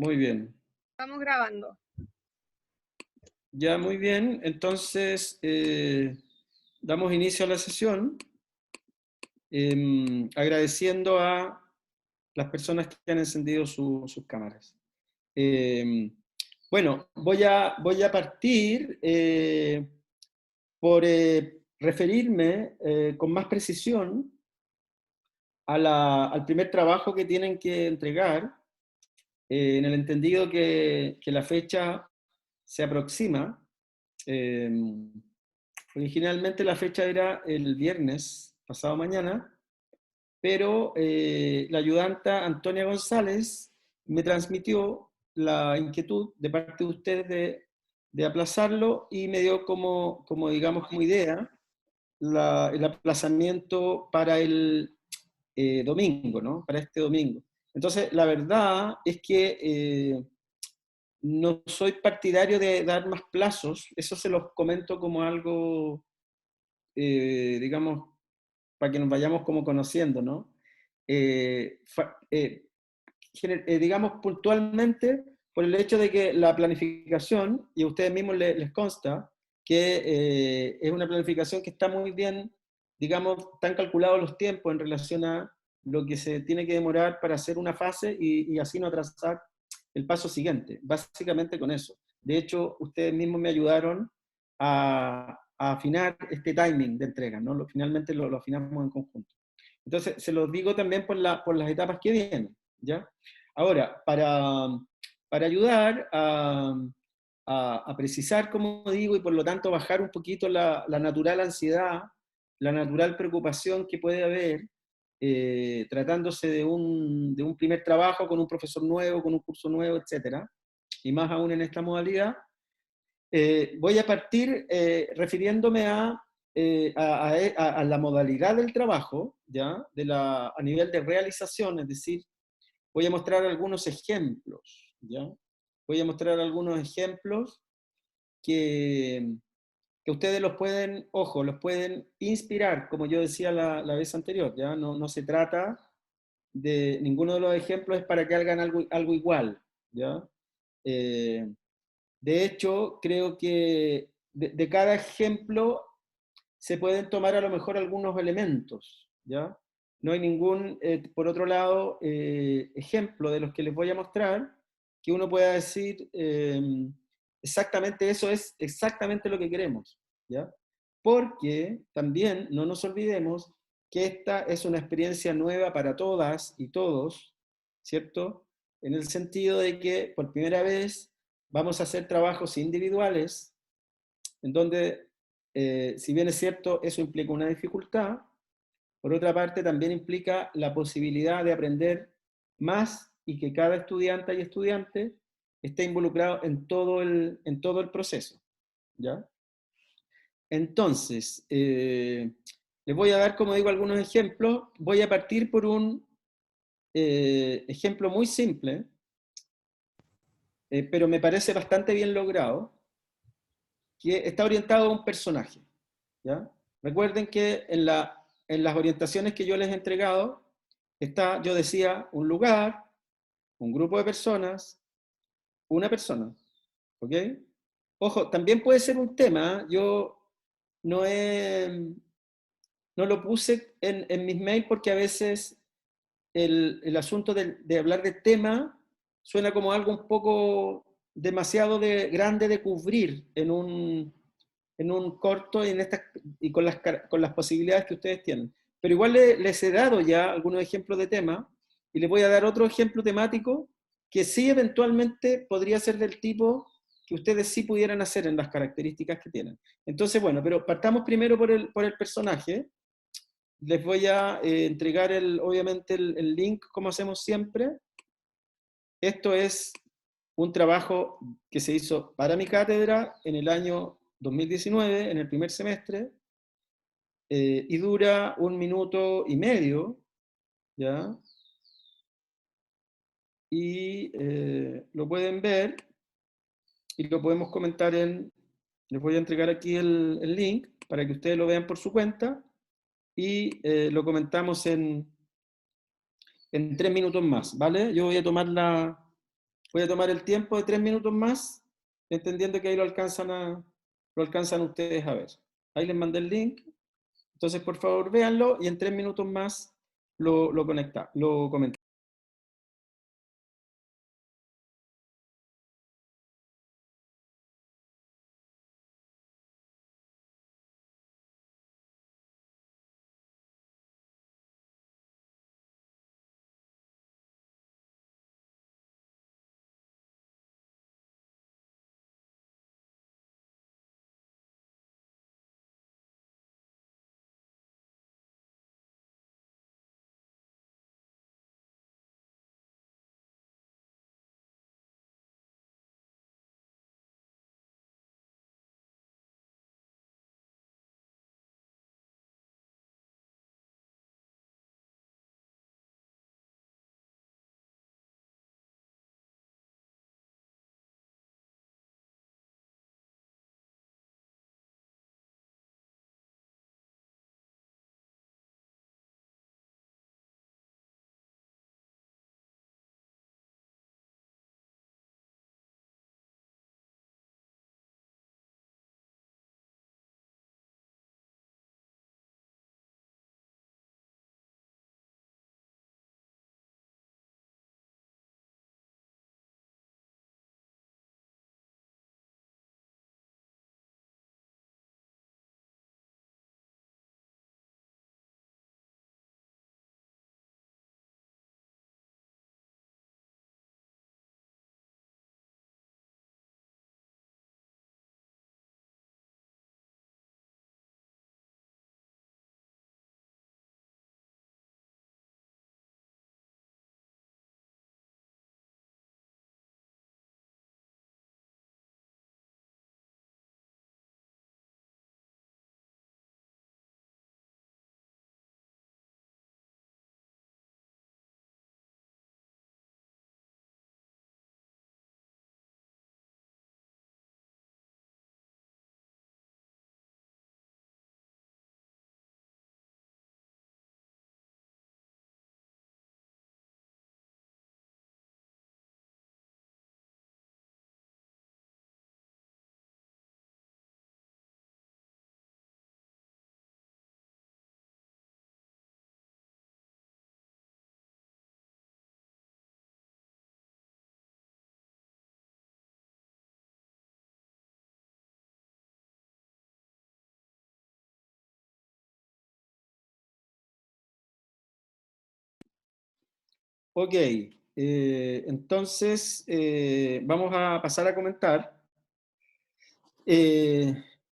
Muy bien. Estamos grabando. Ya, muy bien. Entonces, damos inicio a la sesión, agradeciendo a las personas que han encendido sus cámaras. Bueno, voy a partir por referirme con más precisión al primer trabajo que tienen que entregar, en el entendido que la fecha se aproxima. Eh, Originalmente la fecha era el viernes, pasado mañana, pero la ayudanta Antonia González me transmitió la inquietud de parte de ustedes de aplazarlo y me dio digamos, como idea el aplazamiento para el domingo, ¿no? Para este domingo. Entonces, la verdad es que no soy partidario de dar más plazos, eso se los comento como algo, digamos, para que nos vayamos como conociendo, ¿no? Fa- eh, digamos puntualmente, por el hecho de que la planificación, y a ustedes mismos les consta, que es una planificación que está muy bien, digamos, están calculados los tiempos en relación a lo que se tiene que demorar para hacer una fase y así no atrasar el paso siguiente, básicamente con eso. De hecho, ustedes mismos me ayudaron a afinar este timing de entrega, ¿no? Finalmente lo afinamos en conjunto. Entonces, se los digo también por las etapas que vienen, ¿ya? Ahora, para ayudar a precisar, como digo, y por lo tanto bajar un poquito la natural ansiedad, la natural preocupación que puede haber, tratándose de un primer trabajo con un profesor nuevo, con un curso nuevo, etcétera, y más aún en esta modalidad, voy a partir refiriéndome a la modalidad del trabajo, ¿ya? A nivel de realización, es decir, voy a mostrar algunos ejemplos, ¿ya? Voy a mostrar algunos ejemplos que, que ustedes los pueden, ojo, los pueden inspirar, como yo decía la vez anterior, ¿ya? No se trata de, ninguno de los ejemplos es para que hagan algo igual, ¿ya? Eh, de hecho, creo que de cada ejemplo se pueden tomar a lo mejor algunos elementos, ¿ya? No hay ningún, por otro lado, ejemplo de los que les voy a mostrar que uno pueda decir exactamente eso es exactamente lo que queremos, ¿ya? Porque también no nos olvidemos que esta es una experiencia nueva para todas y todos, ¿cierto? En el sentido de que por primera vez vamos a hacer trabajos individuales en donde, si bien es cierto, eso implica una dificultad, por otra parte también implica la posibilidad de aprender más y que cada estudiante y estudiante esté involucrado en todo el proceso, ¿ya? Entonces, les voy a dar, como digo, algunos ejemplos. Voy a partir por un ejemplo muy simple, pero me parece bastante bien logrado, que está orientado a un personaje, ¿ya? Recuerden que en las orientaciones que yo les he entregado, yo decía, un lugar, un grupo de personas, una persona, ¿ok? Ojo, también puede ser un tema, yo no, no lo puse en mis mails porque a veces el asunto de hablar de tema suena como algo un poco demasiado grande de cubrir en un corto y con las posibilidades que ustedes tienen. Pero igual les he dado ya algunos ejemplos de tema y les voy a dar otro ejemplo temático que sí eventualmente podría ser del tipo que ustedes sí pudieran hacer en las características que tienen. Entonces, bueno, pero partamos primero por el personaje. Les voy a entregar obviamente el link como hacemos siempre. Esto es un trabajo que se hizo para mi cátedra en el año 2019, en el primer semestre, y dura 1 minuto y medio, ¿ya? Y lo pueden ver y lo podemos comentar les voy a entregar aquí el link para que ustedes lo vean por su cuenta y lo comentamos en 3 minutos más, ¿vale? Yo voy a tomar Voy a tomar el tiempo de 3 minutos más, entendiendo que ahí lo alcanzan ustedes a ver. Ahí les mandé el link. Entonces, por favor, véanlo y en 3 minutos más lo comentamos. Ok, entonces vamos a pasar a comentar.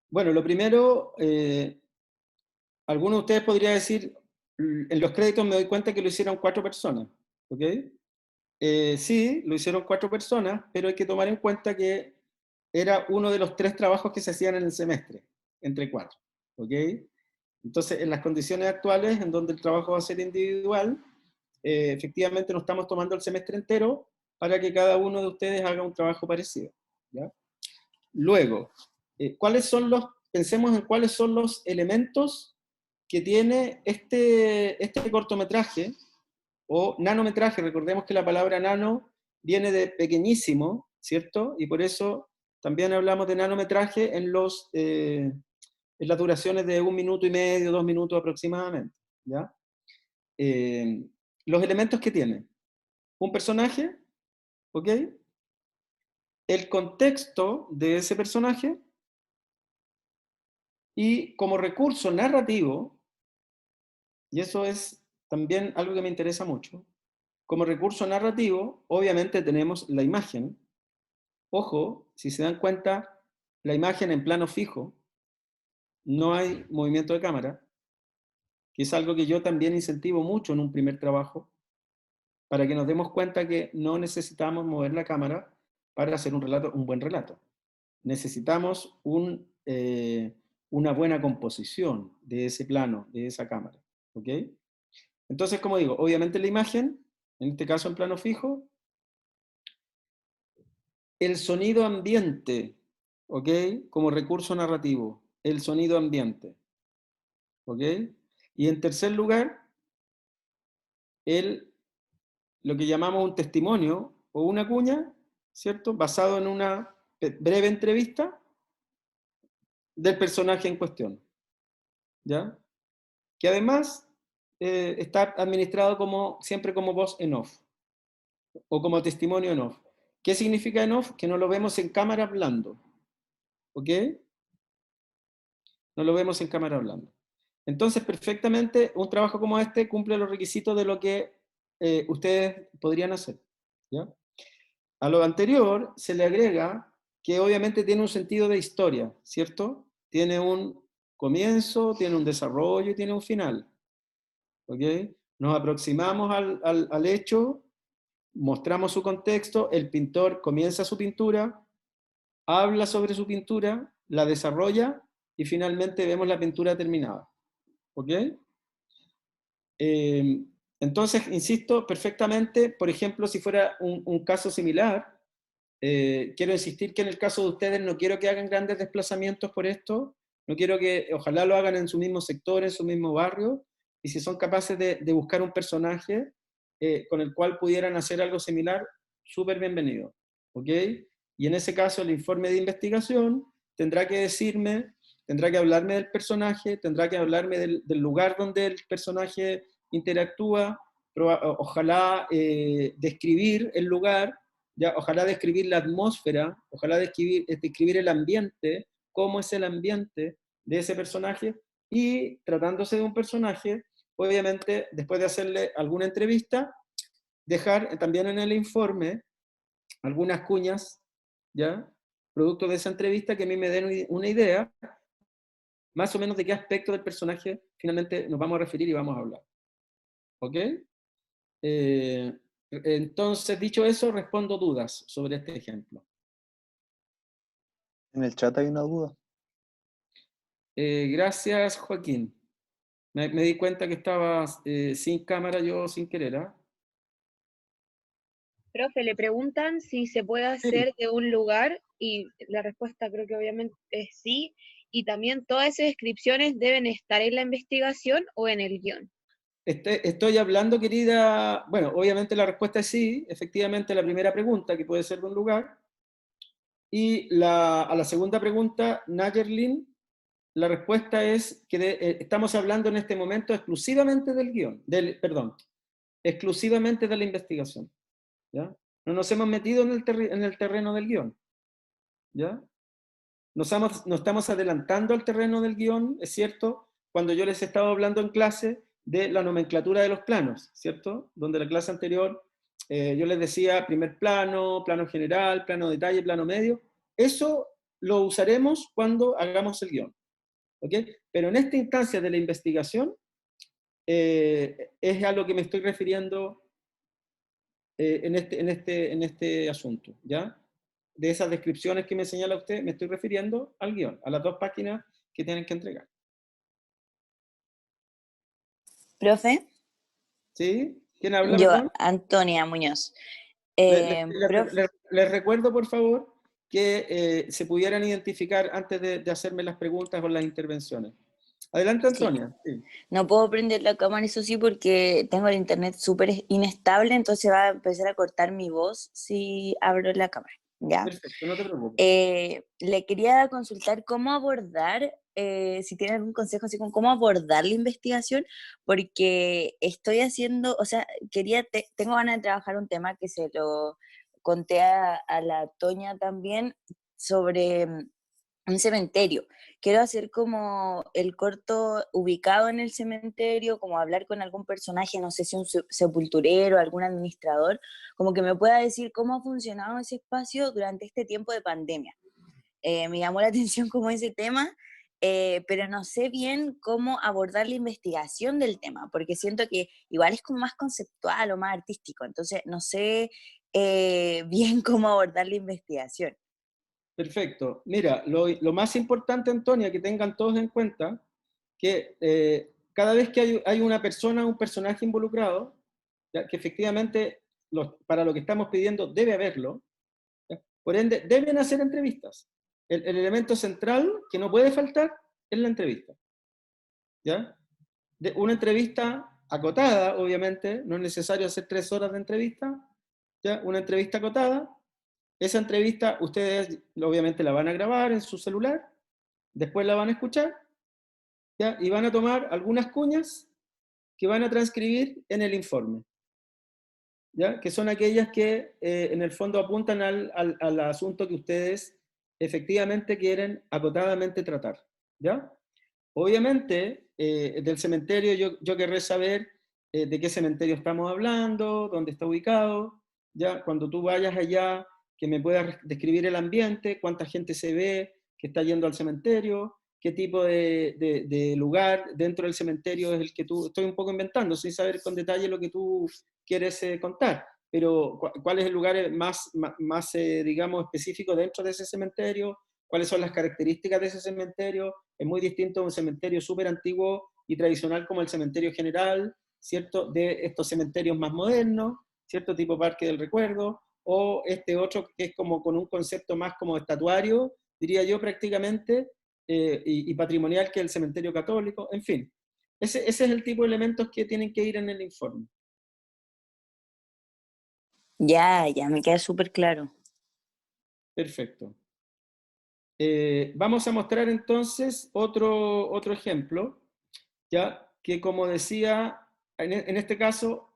Bueno, lo primero, alguno de ustedes podría decir, en los créditos me doy cuenta que lo hicieron 4 personas, ¿ok? Sí, lo hicieron 4 personas, pero hay que tomar en cuenta que era uno de los 3 trabajos que se hacían en el semestre, entre 4, ¿ok? Entonces, en las condiciones actuales, en donde el trabajo va a ser individual, efectivamente no estamos tomando el semestre entero para que cada uno de ustedes haga un trabajo parecido, ¿ya? Luego, pensemos en cuáles son los elementos que tiene este cortometraje o nanometraje. Recordemos que la palabra nano viene de pequeñísimo, ¿cierto? Y por eso también hablamos de nanometraje en las duraciones de 1 minuto y medio, 2 minutos aproximadamente, ¿ya? Eh, los elementos que tiene un personaje, ¿ok? El contexto de ese personaje y como recurso narrativo, y eso es también algo que me interesa mucho, como recurso narrativo, obviamente tenemos la imagen. Ojo, si se dan cuenta, la imagen en plano fijo, no hay movimiento de cámara, que es algo que yo también incentivo mucho en un primer trabajo, para que nos demos cuenta que no necesitamos mover la cámara para hacer un buen relato. Necesitamos una buena composición de ese plano, de esa cámara. ¿Ok? Entonces, como digo, obviamente la imagen, en este caso en plano fijo, el sonido ambiente, ¿ok? Como recurso narrativo, el sonido ambiente, ¿ok? Y en tercer lugar, lo que llamamos un testimonio o una cuña, ¿cierto? Basado en una breve entrevista del personaje en cuestión, ¿ya? Que además está administrado como, siempre como voz en off, o como testimonio en off. ¿Qué significa en off? Que no lo vemos en cámara hablando, ¿ok? No lo vemos en cámara hablando. Entonces, perfectamente, un trabajo como este cumple los requisitos de lo que ustedes podrían hacer, ¿ya? A lo anterior se le agrega que obviamente tiene un sentido de historia, ¿cierto? Tiene un comienzo, tiene un desarrollo y tiene un final, ¿ok? Nos aproximamos al hecho, mostramos su contexto, el pintor comienza su pintura, habla sobre su pintura, la desarrolla y finalmente vemos la pintura terminada, ¿ok? Eh, entonces, insisto, perfectamente, por ejemplo, si fuera un caso similar, quiero insistir que en el caso de ustedes no quiero que hagan grandes desplazamientos por esto, no quiero que, ojalá lo hagan en su mismo sector, en su mismo barrio, y si son capaces de buscar un personaje con el cual pudieran hacer algo similar, súper bienvenido, ¿ok? Y en ese caso el informe de investigación tendrá que decirme, tendrá que hablarme del personaje, tendrá que hablarme del lugar donde el personaje interactúa, ojalá describir el lugar, ya, ojalá describir la atmósfera, ojalá describir el ambiente, cómo es el ambiente de ese personaje, y tratándose de un personaje, obviamente, después de hacerle alguna entrevista, dejar también en el informe algunas cuñas, ¿ya? Producto de esa entrevista que a mí me den una idea, más o menos de qué aspecto del personaje finalmente nos vamos a referir y vamos a hablar. ¿Ok? Entonces, dicho eso, respondo dudas sobre este ejemplo. En el chat hay una duda. Gracias, Joaquín. Me di cuenta que estaba sin cámara yo sin querer, ¿ah? Profe, le preguntan si se puede Sí. hacer de un lugar y la respuesta creo que obviamente es sí. Y también todas esas descripciones deben estar en la investigación o en el guión. Estoy hablando, querida, bueno, obviamente la respuesta es sí, efectivamente la primera pregunta, que puede ser de un lugar, y a la segunda pregunta, Nagerlin, la respuesta es que estamos hablando en este momento exclusivamente del guión, perdón, exclusivamente de la investigación, ¿ya? No nos hemos metido en el terreno del guión, ¿ya? Nos estamos adelantando al terreno del guión, es cierto, cuando yo les estaba hablando en clase de la nomenclatura de los planos, ¿cierto? Donde la clase anterior yo les decía primer plano, plano general, plano detalle, plano medio. Eso lo usaremos cuando hagamos el guión, ¿ok? Pero en esta instancia de la investigación es a lo que me estoy refiriendo en este asunto, ¿ya? De esas descripciones que me señala usted, me estoy refiriendo al guión, a las 2 páginas que tienen que entregar. Profe, ¿Sí? ¿Quién habla, yo, perdón? Antonia Muñoz. Les recuerdo, por favor, que se pudieran identificar antes de hacerme las preguntas o las intervenciones. Adelante, Sí, Antonia. Sí. no puedo prender la cámara, eso sí, porque tengo el internet súper inestable, entonces va a empezar a cortar mi voz si abro la cámara, ¿ya? Perfecto, no te preocupes. Le quería consultar cómo abordar, si tiene algún consejo así como cómo abordar la investigación, porque estoy haciendo, o sea, tengo ganas de trabajar un tema que se lo conté a la Toña también sobre un cementerio. Quiero hacer como el corto ubicado en el cementerio, como hablar con algún personaje, no sé si un sepulturero, algún administrador, como que me pueda decir cómo ha funcionado ese espacio durante este tiempo de pandemia. Me llamó la atención como ese tema, pero no sé bien cómo abordar la investigación del tema, porque siento que igual es como más conceptual o más artístico, entonces no sé bien cómo abordar la investigación. Perfecto. Mira, lo más importante, Antonia, que tengan todos en cuenta, que cada vez que hay una persona, un personaje involucrado, ya, que efectivamente para lo que estamos pidiendo debe haberlo, ¿ya? Por ende, deben hacer entrevistas. El elemento central que no puede faltar es la entrevista, ¿ya? Una entrevista acotada, obviamente, no es necesario hacer 3 horas de entrevista, ¿ya? Una entrevista acotada, esa entrevista ustedes obviamente la van a grabar en su celular, después la van a escuchar, ¿ya? Y van a tomar algunas cuñas que van a transcribir en el informe, ¿ya? Que son aquellas que en el fondo apuntan al asunto que ustedes efectivamente quieren acotadamente tratar, ¿ya? Obviamente, del cementerio yo querré saber de qué cementerio estamos hablando, dónde está ubicado, ¿ya? Cuando tú vayas allá, que me puedas describir el ambiente, cuánta gente se ve que está yendo al cementerio, qué tipo de lugar dentro del cementerio es el que tú, estoy un poco inventando, sin saber con detalle lo que tú quieres contar, pero cuál es el lugar más digamos, específico dentro de ese cementerio, cuáles son las características de ese cementerio. Es muy distinto a un cementerio súper antiguo y tradicional como el cementerio general, ¿cierto? De estos cementerios más modernos, ¿cierto? Tipo Parque del Recuerdo, o este otro que es como con un concepto más como estatuario, diría yo prácticamente, y patrimonial, que es el cementerio católico, en fin. Ese es el tipo de elementos que tienen que ir en el informe. Ya, ya, me queda súper claro. Perfecto. Vamos a mostrar entonces otro ejemplo, ¿ya? Que como decía, en este caso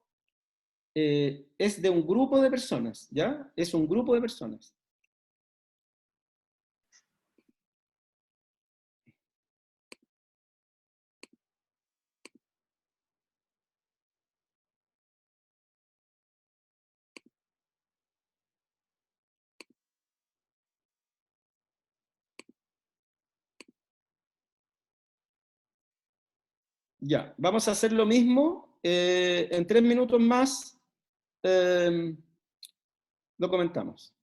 es de un grupo de personas, ¿ya? Es un grupo de personas. Ya, vamos a hacer lo mismo. En 3 minutos más lo comentamos.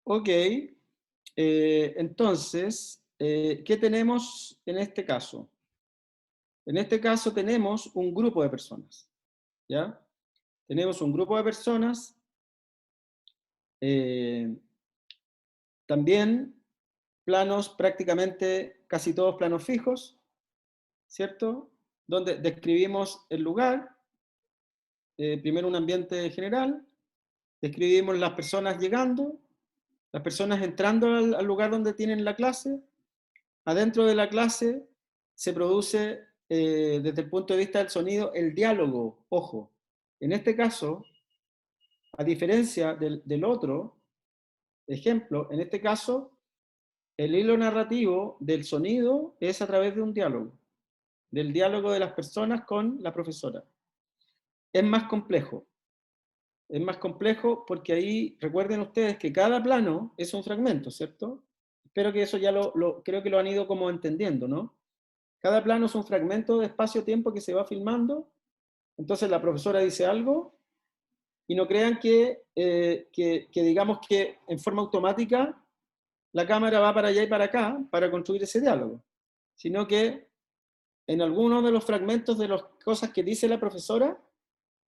Ok, entonces, ¿qué tenemos en este caso? En este caso tenemos un grupo de personas, ¿ya? Tenemos un grupo de personas, también planos prácticamente casi todos planos fijos, ¿cierto? Donde describimos el lugar, primero un ambiente general, describimos las personas llegando, las personas entrando al lugar donde tienen la clase. Adentro de la clase se produce, desde el punto de vista del sonido, el diálogo. Ojo, en este caso, A diferencia del otro ejemplo, en este caso, el hilo narrativo del sonido es a través de un diálogo, del diálogo de las personas con la profesora. Es más complejo. Es más complejo porque ahí, recuerden ustedes que cada plano es un fragmento, ¿cierto? Espero que eso ya creo que lo han ido como entendiendo, ¿no? Cada plano es un fragmento de espacio-tiempo que se va filmando. Entonces la profesora dice algo y no crean que digamos que en forma automática la cámara va para allá y para acá para construir ese diálogo, sino que en algunos de los fragmentos de las cosas que dice la profesora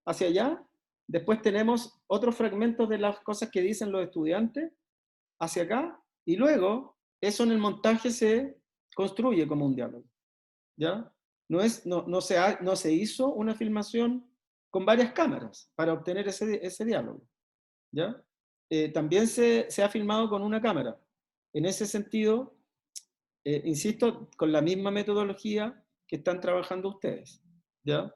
hacia allá, después tenemos otros fragmentos de las cosas que dicen los estudiantes hacia acá, y luego eso en el montaje se construye como un diálogo, ¿ya? No se hizo una filmación con varias cámaras para obtener ese diálogo, ¿ya? También se ha filmado con una cámara. En ese sentido, insisto, con la misma metodología que están trabajando ustedes, ¿ya?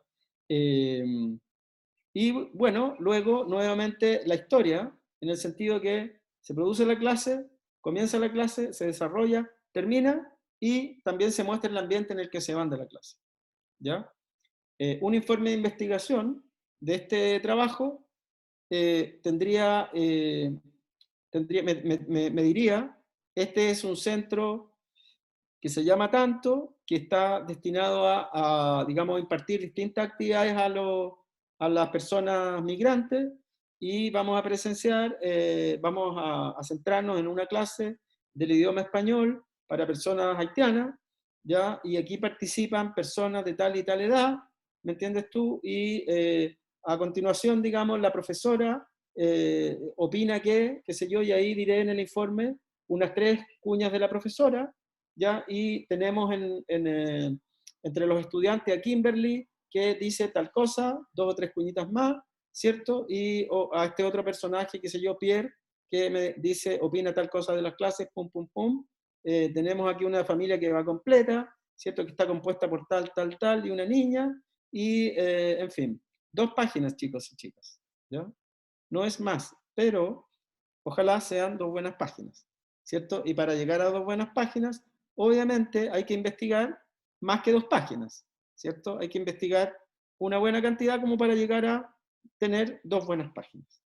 Y bueno, luego nuevamente la historia, en el sentido que se produce la clase, comienza la clase, se desarrolla, termina y también se muestra el ambiente en el que se van de la clase, ¿ya? Un informe de investigación de este trabajo me diría, este es un centro que se llama tanto, que está destinado digamos, impartir distintas actividades a las personas migrantes, y vamos a presenciar, vamos a centrarnos en una clase del idioma español para personas haitianas, ¿ya? Y aquí participan personas de tal y tal edad, ¿me entiendes tú? Y a continuación, digamos, la profesora opina qué sé yo, y ahí diré en el informe unas 3 cuñas de la profesora, ¿ya? Y tenemos entre los estudiantes a Kimberly, que dice tal cosa, 2 o 3 cuñitas más, ¿cierto? Y a este otro personaje, qué sé yo, Pierre, que me dice, opina tal cosa de las clases, pum, pum, pum. Tenemos aquí una familia que va completa, ¿cierto? Que está compuesta por tal, tal, tal, y una niña, y en fin, 2 páginas, chicos y chicas, ¿ya? No es más, pero ojalá sean 2 buenas páginas, ¿cierto? Y para llegar a 2 buenas páginas, obviamente hay que investigar más que 2 páginas, ¿cierto? Hay que investigar una buena cantidad como para llegar a tener 2 buenas páginas.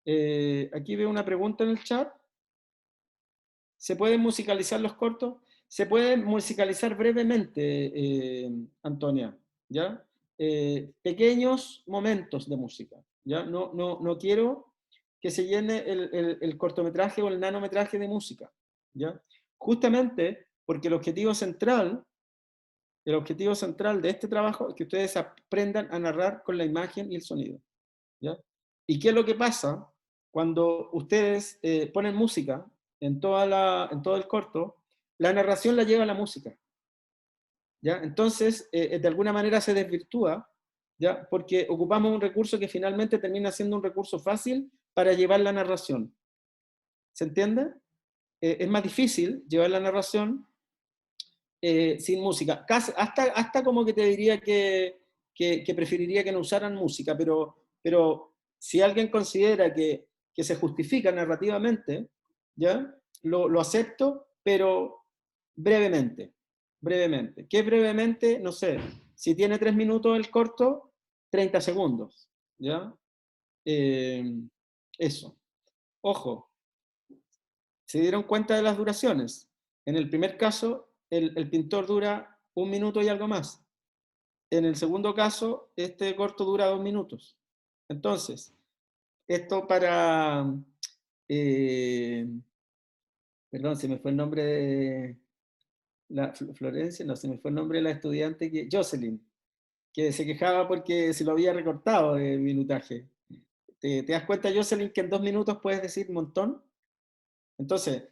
Aquí veo una pregunta en el chat. ¿Se pueden musicalizar los cortos? Se pueden musicalizar brevemente, Antonia, ¿ya? Pequeños momentos de música, ¿ya? No quiero que se llene el cortometraje o el nanometraje de música, ¿ya? Justamente porque el objetivo central de este trabajo es que ustedes aprendan a narrar con la imagen y el sonido, ¿ya? ¿Y qué es lo que pasa cuando ustedes ponen música en todo el corto? La narración la lleva la música, ¿ya? Entonces, de alguna manera se desvirtúa, ¿ya? Porque ocupamos un recurso que finalmente termina siendo un recurso fácil para llevar la narración. ¿Se entiende? Es más difícil llevar la narración sin música. Hasta como que te diría que preferiría que no usaran música, pero si alguien considera que se justifica narrativamente, ¿ya? Lo acepto, pero brevemente. Brevemente. ¿Qué brevemente? No sé. Si tiene 3 minutos el corto, 30 segundos. ¿Ya? Eso. Ojo, ¿se dieron cuenta de las duraciones? En el primer caso, el pintor dura 1 minuto y algo más. En el segundo caso, este corto dura 2 minutos. Entonces, esto para... eh, perdón, se me fue el nombre de Florencia, no, se me fue el nombre de la estudiante, Jocelyn, que se quejaba porque se lo había recortado de minutaje. ¿Te das cuenta, Jocelyn, que en 2 minutos puedes decir un montón? Entonces,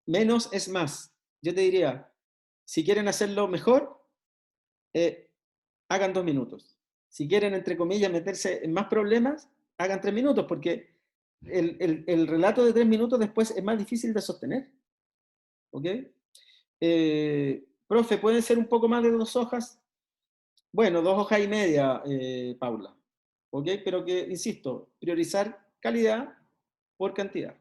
menos es más. Yo te diría, si quieren hacerlo mejor, hagan 2 minutos. Si quieren, entre comillas, meterse en más problemas, hagan 3 minutos, porque el relato de 3 minutos después es más difícil de sostener. ¿Ok? Profe, ¿pueden ser un poco más de 2 hojas? Bueno, 2 hojas y media, Paula. ¿ok? Pero que, insisto, priorizar calidad por cantidad.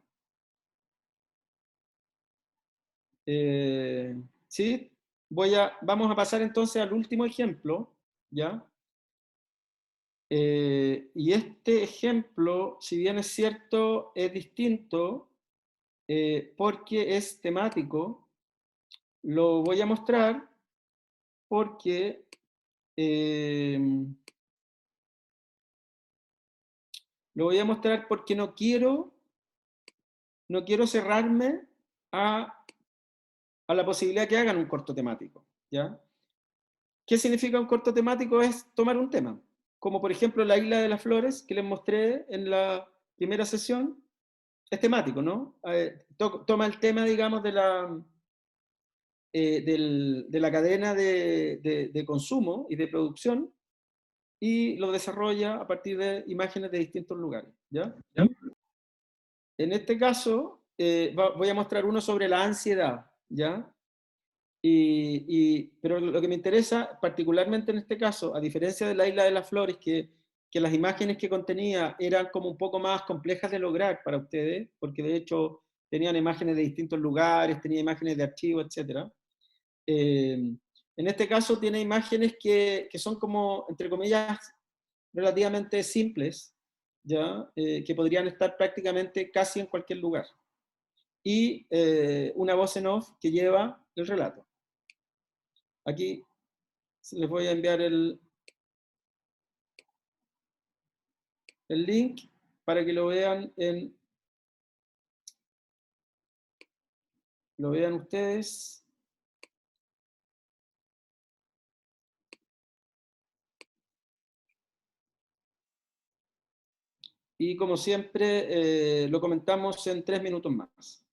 ¿Sí? Vamos a pasar entonces al último ejemplo, ¿ya? Y este ejemplo, si bien es cierto, es distinto porque es temático. Lo voy a mostrar porque no quiero cerrarme a, a la posibilidad que hagan un corto temático, ¿ya? ¿Qué significa un corto temático? Es tomar un tema, como por ejemplo la Isla de las Flores, que les mostré en la primera sesión, es temático, ¿no? Toma el tema, digamos, de la cadena de consumo y de producción y lo desarrolla a partir de imágenes de distintos lugares, ¿ya? ¿Ya? En este caso, voy a mostrar uno sobre la ansiedad, ¿ya? Pero lo que me interesa particularmente en este caso, a diferencia de la Isla de las Flores, que las imágenes que contenía eran como un poco más complejas de lograr para ustedes, porque de hecho tenían imágenes de distintos lugares, tenía imágenes de archivo, etc. En este caso tiene imágenes que son como, entre comillas, relativamente simples, ¿ya? Que podrían estar prácticamente casi en cualquier lugar. Y una voz en off que lleva el relato. Aquí les voy a enviar el link para que lo vean ustedes. Y como siempre, lo comentamos en 3 minutos más.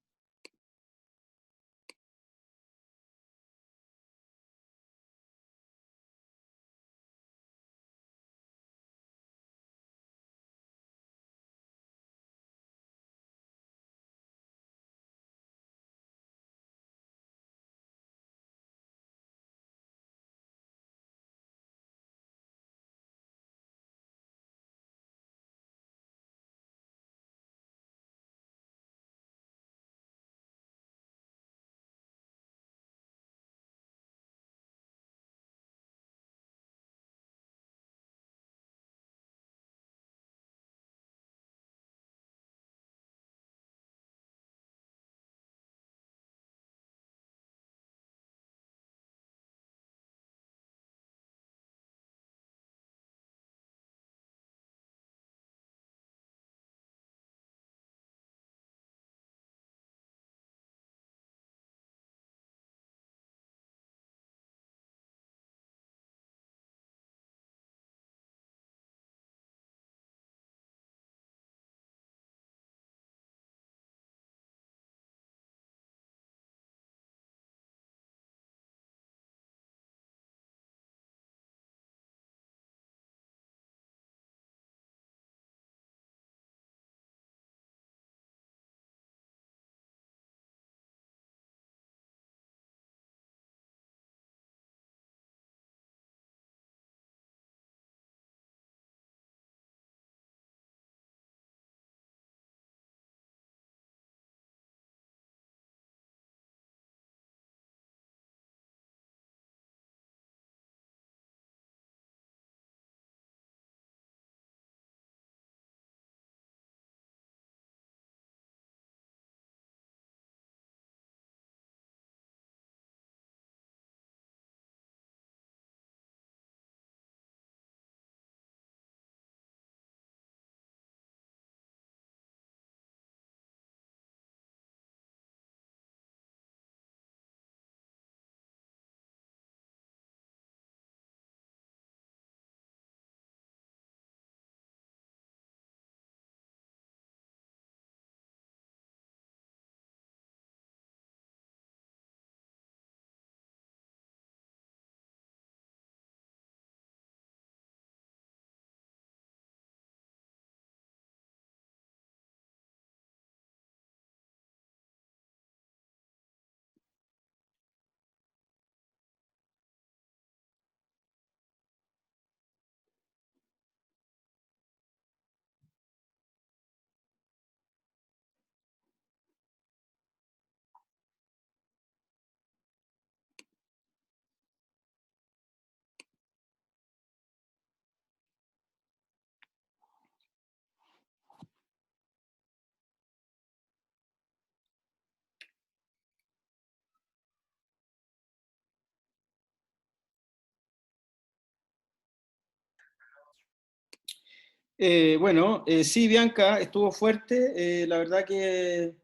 Bueno, sí, Bianca, estuvo fuerte. La verdad que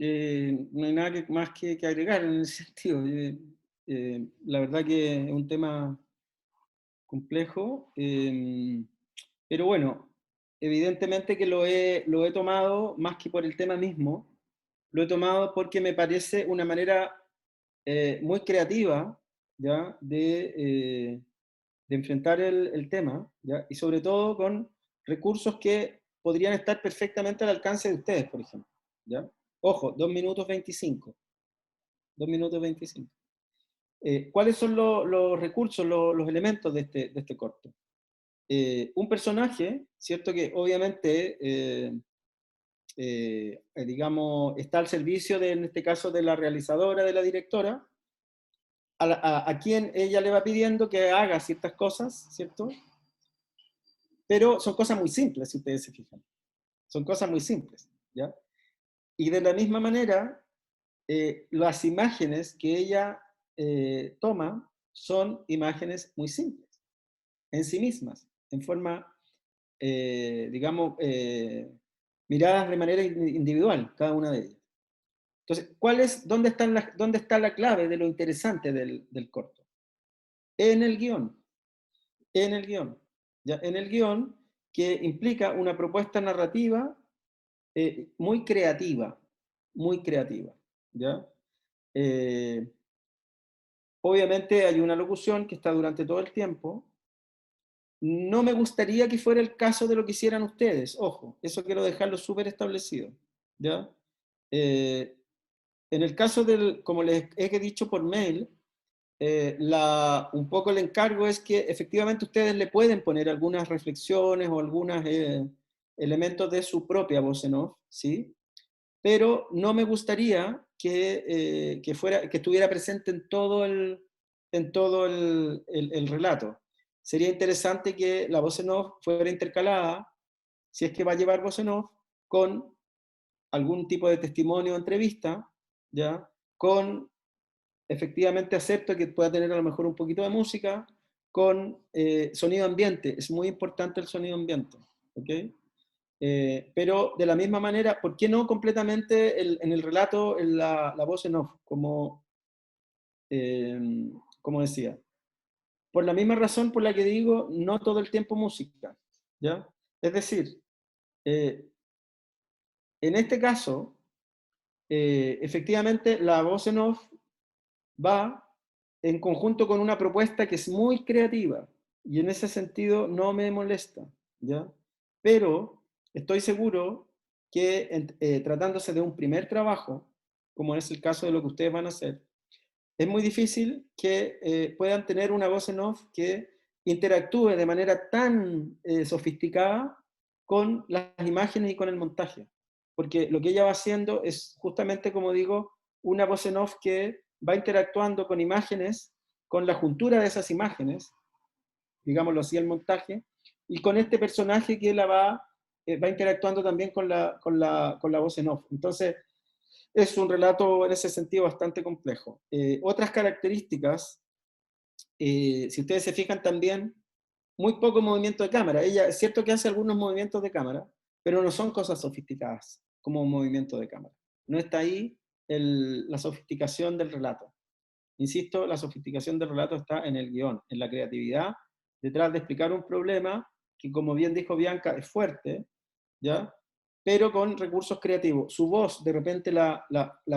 no hay nada más que agregar en ese sentido. La verdad que es un tema complejo, pero bueno, evidentemente que lo he tomado más que por el tema mismo, lo he tomado porque me parece una manera muy creativa, ¿ya? De enfrentar el tema, ¿ya? Y sobre todo con recursos que podrían estar perfectamente al alcance de ustedes, por ejemplo, ¿ya? Ojo, 2 minutos 25, 2 minutos 25. ¿Cuáles son los recursos, los elementos de este corto? Un personaje, ¿cierto? Que obviamente, digamos, está al servicio, en este caso, de la realizadora, de la directora, a quien ella le va pidiendo que haga ciertas cosas, ¿cierto? Pero son cosas muy simples, si ustedes se fijan. Son cosas muy simples, ¿ya? Y de la misma manera, las imágenes que ella toma son imágenes muy simples, en sí mismas, en forma, digamos, miradas de manera individual, cada una de ellas. Entonces, ¿dónde está la clave de lo interesante del corto? En el guión, en el guión, ¿ya? En el guión, que implica una propuesta narrativa muy creativa, ¿ya? Eh, Obviamente hay una locución que está durante todo el tiempo. No me gustaría que fuera el caso de lo que hicieran ustedes, ojo, eso quiero dejarlo súper establecido, ¿ya? Eh, en el caso como les he dicho por mail, un poco el encargo es que efectivamente ustedes le pueden poner algunas reflexiones o algunos elementos de su propia voz en off, ¿sí? Pero no me gustaría que estuviera presente en todo el relato. Sería interesante que la voz en off fuera intercalada, si es que va a llevar voz en off, con algún tipo de testimonio o entrevista, ¿ya? Con, efectivamente, acepto que pueda tener a lo mejor un poquito de música, con sonido ambiente. Es muy importante el sonido ambiente, ¿ok? Pero de la misma manera, ¿por qué no completamente en el relato la voz en off? Eh, como decía. Por la misma razón por la que digo, no todo el tiempo música, ¿ya? Es decir, eh, en este caso, efectivamente, la voz en off va en conjunto con una propuesta que es muy creativa, y en ese sentido no me molesta, ¿ya? Pero estoy seguro que tratándose de un primer trabajo, como es el caso de lo que ustedes van a hacer, es muy difícil que puedan tener una voz en off que interactúe de manera tan sofisticada con las imágenes y con el montaje. Porque lo que ella va haciendo es justamente, como digo, una voz en off que va interactuando con imágenes, con la juntura de esas imágenes, digámoslo así, el montaje, y con este personaje que va interactuando también con la voz en off. Entonces, es un relato en ese sentido bastante complejo. Otras características, si ustedes se fijan también, muy poco movimiento de cámara. Ella es cierto que hace algunos movimientos de cámara, pero no son cosas sofisticadas como un movimiento de cámara. No está ahí la sofisticación del relato. Insisto, la sofisticación del relato está en el guión, en la creatividad, detrás de explicar un problema que, como bien dijo Bianca, es fuerte, ¿ya? Pero con recursos creativos. Su voz de repente la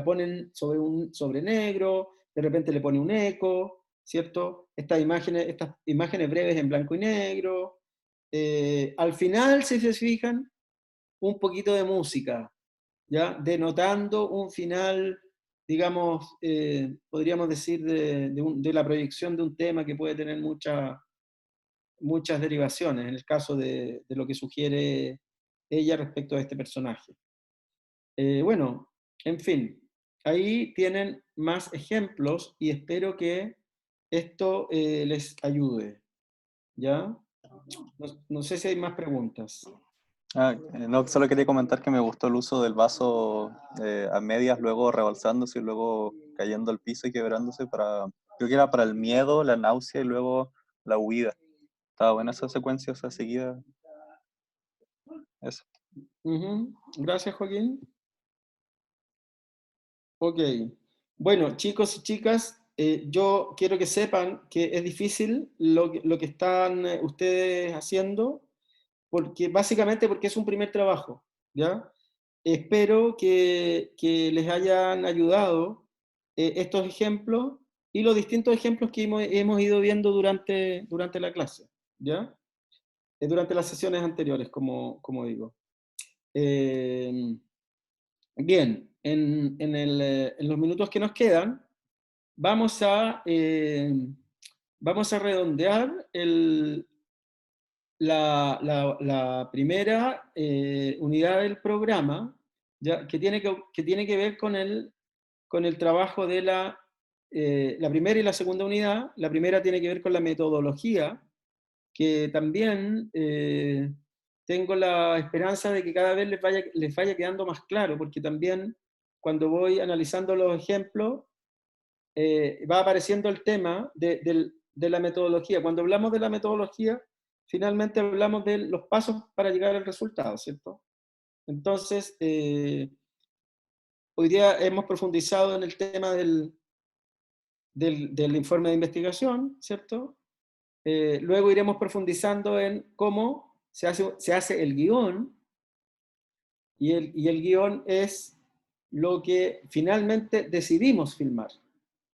ponen sobre negro, de repente le pone un eco, ¿cierto? Estas imágenes breves en blanco y negro. Al final, si se fijan, un poquito de música, ¿ya? Denotando un final, digamos, podríamos decir, de la proyección de un tema que puede tener muchas derivaciones, en el caso de lo que sugiere ella respecto a este personaje. Bueno, en fin, ahí tienen más ejemplos y espero que esto les ayude, ¿ya? No sé si hay más preguntas. No, solo quería comentar que me gustó el uso del vaso a medias, luego rebalsándose y luego cayendo al piso y quebrándose creo que era para el miedo, la náusea y luego la huida. Estaba buena esa secuencia, esa seguida. Eso. Ujú. Gracias, Joaquín. Ok. Bueno, chicos y chicas, yo quiero que sepan que es difícil lo que están ustedes haciendo, básicamente porque es un primer trabajo, ¿ya? Espero que les hayan ayudado estos ejemplos y los distintos ejemplos que hemos ido viendo durante la clase, ¿ya? Durante las sesiones anteriores, como digo. Bien, en los minutos que nos quedan, vamos a redondear la primera unidad del programa, ya, que tiene que ver con el trabajo de la primera y la segunda unidad. La primera tiene que ver con la metodología, que también tengo la esperanza de que cada vez les vaya quedando más claro, porque también cuando voy analizando los ejemplos, va apareciendo el tema de la metodología. Cuando hablamos de la metodología, finalmente hablamos de los pasos para llegar al resultado, ¿cierto? Entonces, hoy día hemos profundizado en el tema del informe de investigación, ¿cierto? Luego iremos profundizando en cómo se hace el guión, y el guión es lo que finalmente decidimos filmar,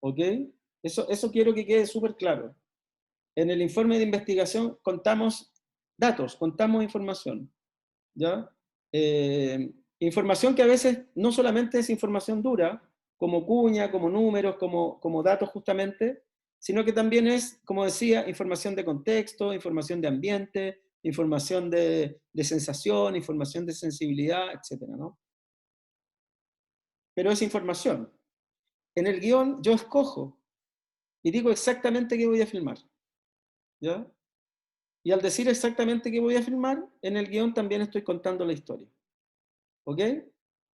¿ok? Eso quiero que quede súper claro. En el informe de investigación contamos datos, contamos información, ¿ya? Información que a veces no solamente es información dura, como cuña, como números, como datos justamente, sino que también es, como decía, información de contexto, información de ambiente, información de sensación, información de sensibilidad, etcétera, ¿no? Pero es información. En el guión yo escojo y digo exactamente qué voy a filmar, ¿ya? Y al decir exactamente qué voy a filmar, en el guión también estoy contando la historia, ¿ok?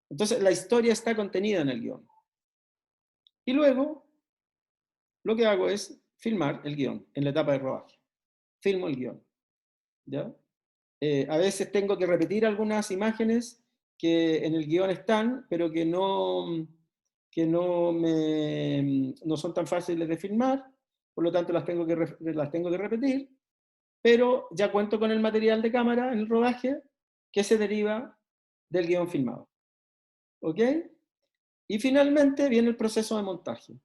Entonces la historia está contenida en el guión. Y luego lo que hago es filmar el guión en la etapa de rodaje. Filmo el guión, ¿ya? A veces tengo que repetir algunas imágenes que en el guión están, pero no son tan fáciles de filmar, por lo tanto las tengo que repetir, pero ya cuento con el material de cámara en el rodaje que se deriva del guión filmado. ¿Ok? Y finalmente viene el proceso de montaje.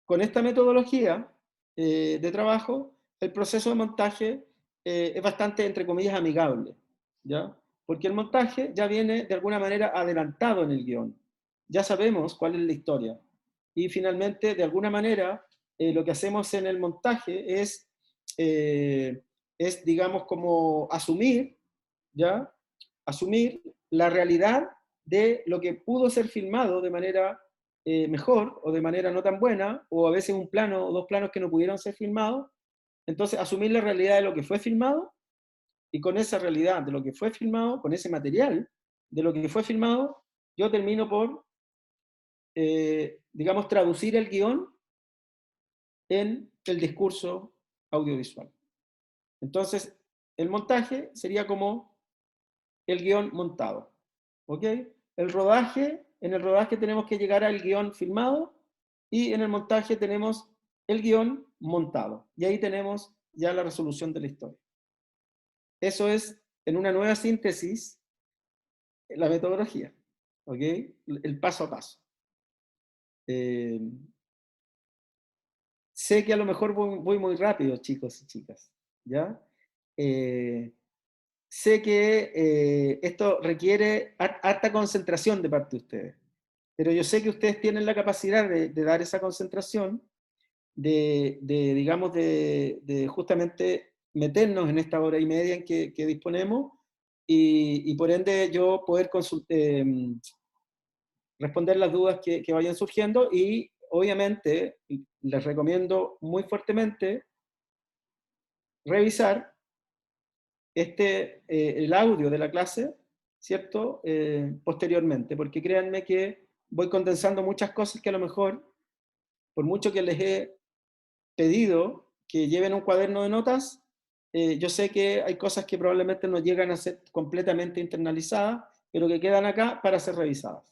Con esta metodología de trabajo, el proceso de montaje es bastante, entre comillas, amigable, ¿ya? Porque el montaje ya viene de alguna manera adelantado en el guión. Ya sabemos cuál es la historia. Y finalmente, de alguna manera, lo que hacemos en el montaje digamos, como asumir, ¿ya? Asumir la realidad de lo que pudo ser filmado de manera mejor o de manera no tan buena, o a veces un plano o dos planos que no pudieron ser filmados. Entonces, asumir la realidad de lo que fue filmado, y con esa realidad de lo que fue filmado, con ese material de lo que fue filmado, yo termino por, digamos, traducir el guión en el discurso audiovisual. Entonces, el montaje sería como el guión montado, ¿ok? En el rodaje tenemos que llegar al guión filmado, y en el montaje tenemos el guión montado. Y ahí tenemos ya la resolución de la historia. Eso es, en una nueva síntesis, la metodología, ¿ok? El paso a paso. Sé que a lo mejor voy muy rápido, chicos y chicas, ¿ya? Sé que esto requiere harta concentración de parte de ustedes, pero yo sé que ustedes tienen la capacidad de dar esa concentración, digamos, de justamente meternos en esta hora y media en que disponemos, y por ende yo poder responder las dudas que vayan surgiendo. Y obviamente les recomiendo muy fuertemente revisar el audio de la clase, ¿cierto? Posteriormente, porque créanme que voy condensando muchas cosas que a lo mejor, por mucho que les he pedido que lleven un cuaderno de notas, yo sé que hay cosas que probablemente no llegan a ser completamente internalizadas, pero que quedan acá para ser revisadas.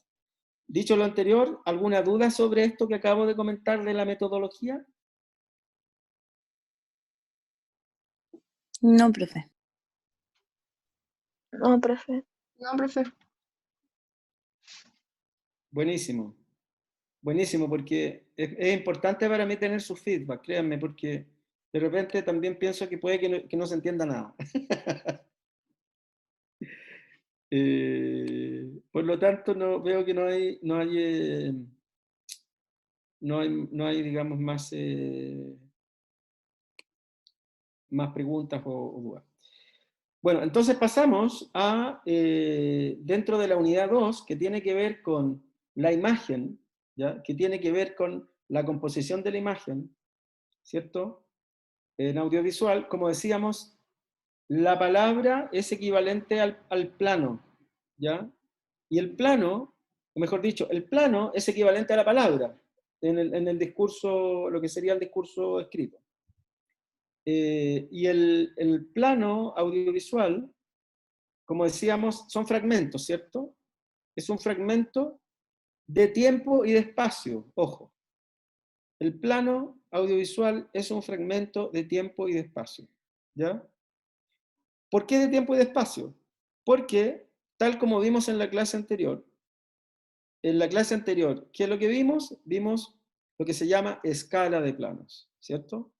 Dicho lo anterior, ¿alguna duda sobre esto que acabo de comentar de la metodología? No, profe. No, profe. No, profe. Buenísimo. Buenísimo, porque es importante para mí tener su feedback, créanme, porque de repente también pienso que puede que no se entienda nada. Por lo tanto, veo que no hay, digamos, más preguntas o dudas. Bueno, entonces pasamos a, dentro de la unidad 2, que tiene que ver con la imagen, ¿ya? Que tiene que ver con la composición de la imagen, ¿cierto? En audiovisual, como decíamos, la palabra es equivalente al plano, ¿ya? Y el plano, o mejor dicho, el plano es equivalente a la palabra en el discurso, lo que sería el discurso escrito. Y el plano audiovisual, como decíamos, son fragmentos, ¿cierto? Es un fragmento de tiempo y de espacio, ojo. El plano audiovisual es un fragmento de tiempo y de espacio, ¿ya? ¿Por qué de tiempo y de espacio? Porque, tal como vimos en la clase anterior, ¿qué es lo que vimos? Vimos lo que se llama escala de planos, ¿cierto?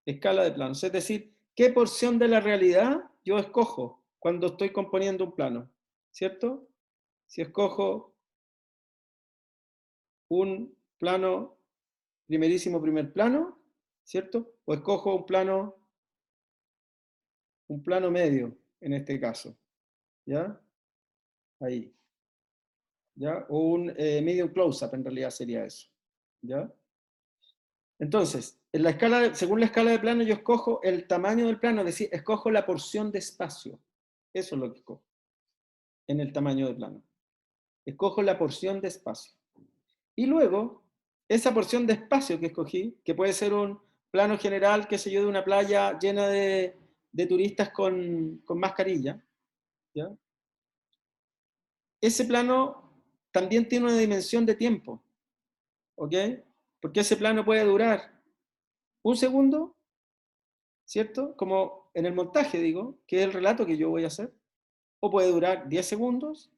Escala de planos, es decir, qué porción de la realidad yo escojo cuando estoy componiendo un plano, ¿cierto? Si escojo un plano, primerísimo primer plano, ¿cierto? O escojo un plano medio, en este caso, ¿ya? Ahí, ¿ya? O un medium close-up, en realidad sería eso, ¿ya? Entonces, según la escala de plano, yo escojo el tamaño del plano, es decir, escojo la porción de espacio. Eso es lo que escojo en el tamaño de plano. Escojo la porción de espacio. Y luego, esa porción de espacio que escogí, que puede ser un plano general, qué sé yo, de una playa llena de turistas con mascarilla, ¿ya? Ese plano también tiene una dimensión de tiempo, ¿ok? Porque ese plano puede durar un segundo, ¿cierto? Como en el montaje, digo, que es el relato que yo voy a hacer, o puede durar 10 segundos,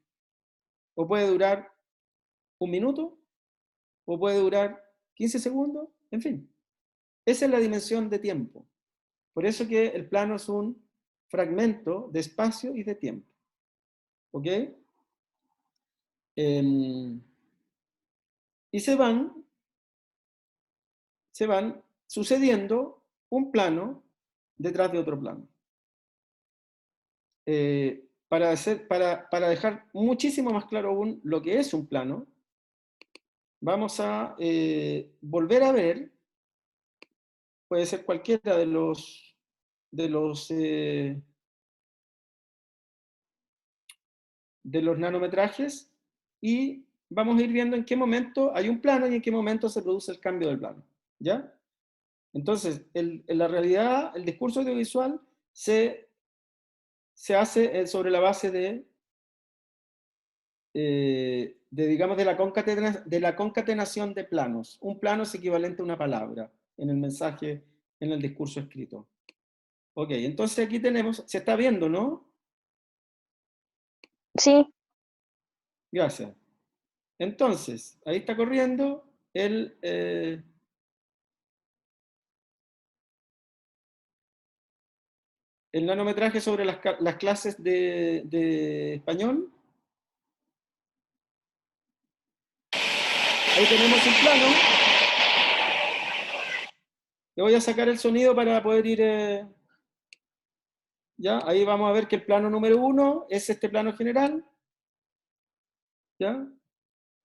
o puede durar un minuto, o puede durar 15 segundos, en fin. Esa es la dimensión de tiempo. Por eso que el plano es un fragmento de espacio y de tiempo. ¿Ok? Y se van sucediendo un plano detrás de otro plano. Para dejar muchísimo más claro aún lo que es un plano, vamos a volver a ver, puede ser cualquiera de los nanometrajes, y vamos a ir viendo en qué momento hay un plano y en qué momento se produce el cambio del plano, ¿ya? Entonces, en la realidad, el discurso audiovisual se hace sobre la base digamos, de la concatenación de planos. Un plano es equivalente a una palabra en el mensaje, en el discurso escrito. Ok, entonces aquí tenemos, se está viendo, ¿no? Sí. Gracias. Entonces, ahí está corriendo el nanometraje sobre las clases de español. Ahí tenemos un plano. Le voy a sacar el sonido para poder ir... ¿ya? Ahí vamos a ver que el plano número 1 es este plano general, ¿ya?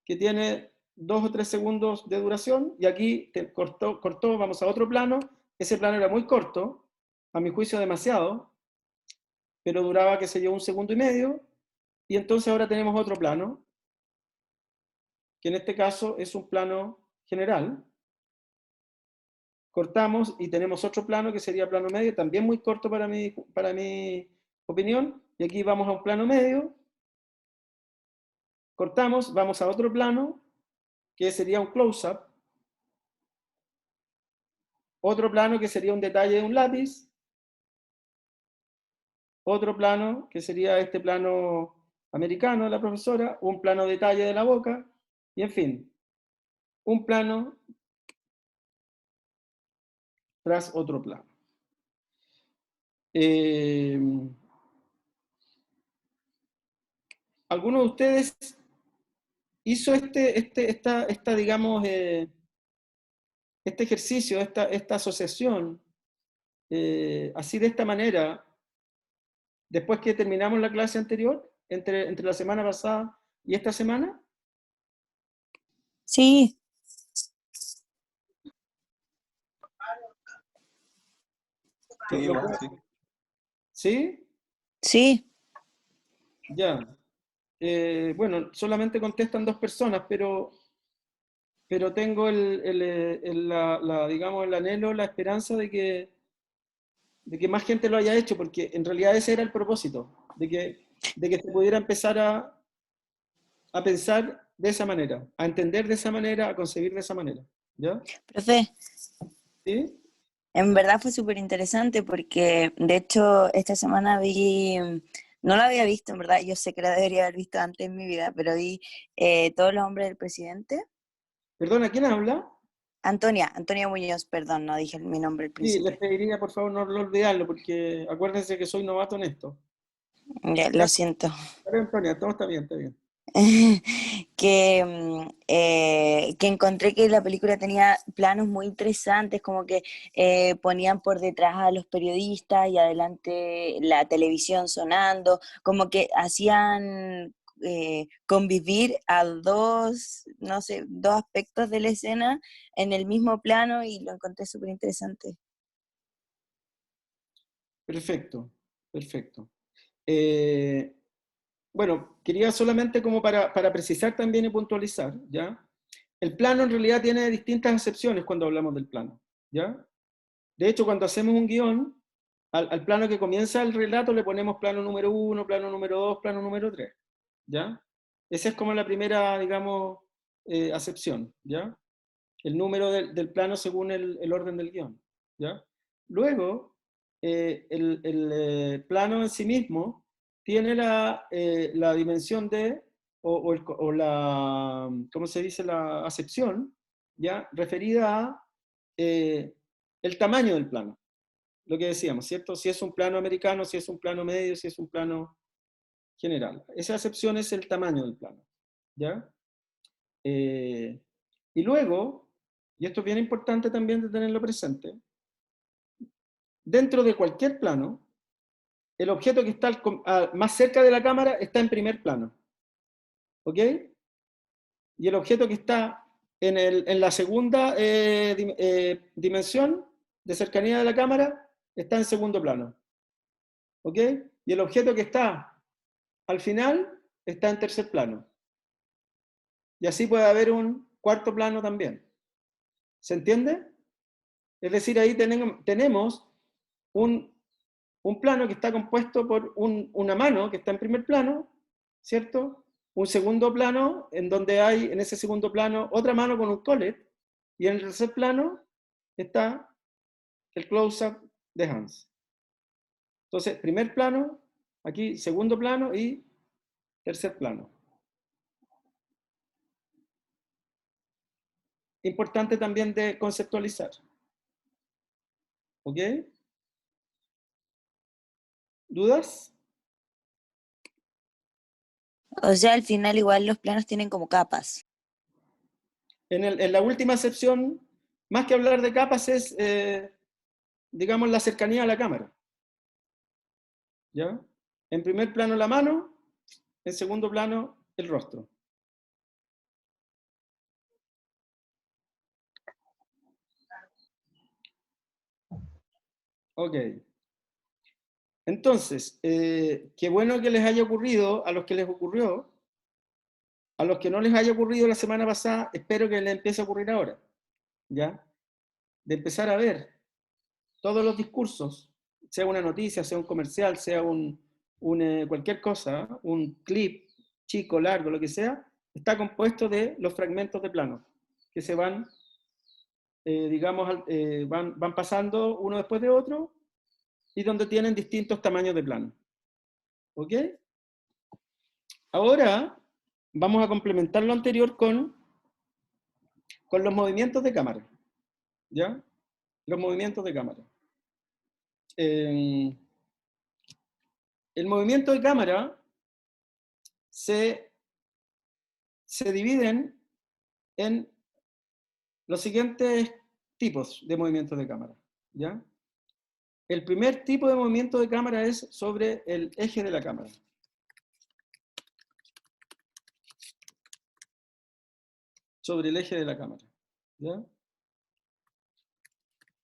Que tiene 2 o 3 segundos de duración, y aquí cortó, vamos a otro plano. Ese plano era muy corto, a mi juicio demasiado, pero duraba, qué sé yo, 1 segundo y medio, y entonces ahora tenemos otro plano, que en este caso es un plano general, cortamos y tenemos otro plano que sería plano medio, también muy corto para mi opinión, y aquí vamos a un plano medio, cortamos, vamos a otro plano, que sería un close-up, otro plano que sería un detalle de un lápiz, otro plano que sería este plano americano de la profesora, un plano detalle de la boca, y en fin, un plano tras otro plano. ¿Alguno de ustedes hizo digamos, este ejercicio, esta asociación, así de esta manera, después que terminamos la clase anterior, entre la semana pasada y esta semana? Sí, Sí, igual, sí. ¿Sí? sí. Ya. Bueno, solamente contestan 2 personas, pero tengo digamos, el anhelo, la esperanza de que más gente lo haya hecho, porque en realidad ese era el propósito, de que se pudiera empezar a pensar de esa manera, a entender de esa manera, a concebir de esa manera. ¿Ya? Profe, ¿Sí? en verdad fue súper interesante porque de hecho esta semana vi, no la había visto en verdad, yo sé que la debería haber visto antes en mi vida, pero vi Todos los hombres del presidente. Perdona, ¿quién habla? Antonia Muñoz, perdón, no dije mi nombre al Sí, les principio. pediría por favor no olvidarlo, porque acuérdense que soy novato en esto. Ya, lo siento. Pero, Antonia, todo está bien, está bien. Que encontré que la película tenía planos muy interesantes, como que ponían por detrás a los periodistas y adelante la televisión sonando, como que hacían convivir a dos, no sé, dos aspectos de la escena en el mismo plano y lo encontré súper interesante. Perfecto, perfecto. Bueno, quería solamente como para precisar también y puntualizar, ¿ya? El plano en realidad tiene distintas acepciones cuando hablamos del plano, ¿ya? De hecho, cuando hacemos un guión, al plano que comienza el relato le ponemos plano número 1, plano número 2, plano número 3, ¿ya? Esa es como la primera, digamos, acepción, ¿ya? El número del plano según el orden del guión, ¿ya? Luego, el plano en sí mismo tiene la dimensión de, o la, ¿cómo se dice? La acepción, ¿ya? Referida a el tamaño del plano, lo que decíamos, ¿cierto? Si es un plano americano, si es un plano medio, si es un plano general. Esa acepción es el tamaño del plano, ¿ya? Y luego, y esto es bien importante también de tenerlo presente, dentro de cualquier plano, el objeto que está más cerca de la cámara está en primer plano. ¿Ok? Y el objeto que está en la segunda dimensión de cercanía de la cámara está en segundo plano. ¿Ok? Y el objeto que está al final está en tercer plano. Y así puede haber un cuarto plano también. ¿Se entiende? Es decir, ahí tenemos un plano que está compuesto por una mano que está en primer plano, ¿cierto? Un segundo plano en donde hay en ese segundo plano otra mano con un collet, y en el tercer plano está el close-up de Hans. Entonces, primer plano, aquí segundo plano y tercer plano. Importante también de conceptualizar. ¿Ok? ¿Dudas? O sea, al final igual los planos tienen como capas. En la última sección, más que hablar de capas, es, digamos, la cercanía a la cámara. ¿Ya? En primer plano la mano, en segundo plano el rostro. Ok. Entonces, qué bueno que les haya ocurrido, a los que les ocurrió, a los que no les haya ocurrido la semana pasada, espero que les empiece a ocurrir ahora. ¿Ya? de empezar a ver todos los discursos, sea una noticia, sea un comercial, sea cualquier cosa, un clip chico, largo, lo que sea, está compuesto de los fragmentos de plano que se van, digamos, van pasando uno después de otro y donde tienen distintos tamaños de plano. ¿Ok? Ahora vamos a complementar lo anterior con los movimientos de cámara. ¿Ya? Los movimientos de cámara. El movimiento de cámara se dividen en los siguientes tipos de movimientos de cámara. ¿Ya? El primer tipo de movimiento de cámara es sobre el eje de la cámara. Sobre el eje de la cámara. ¿Ya?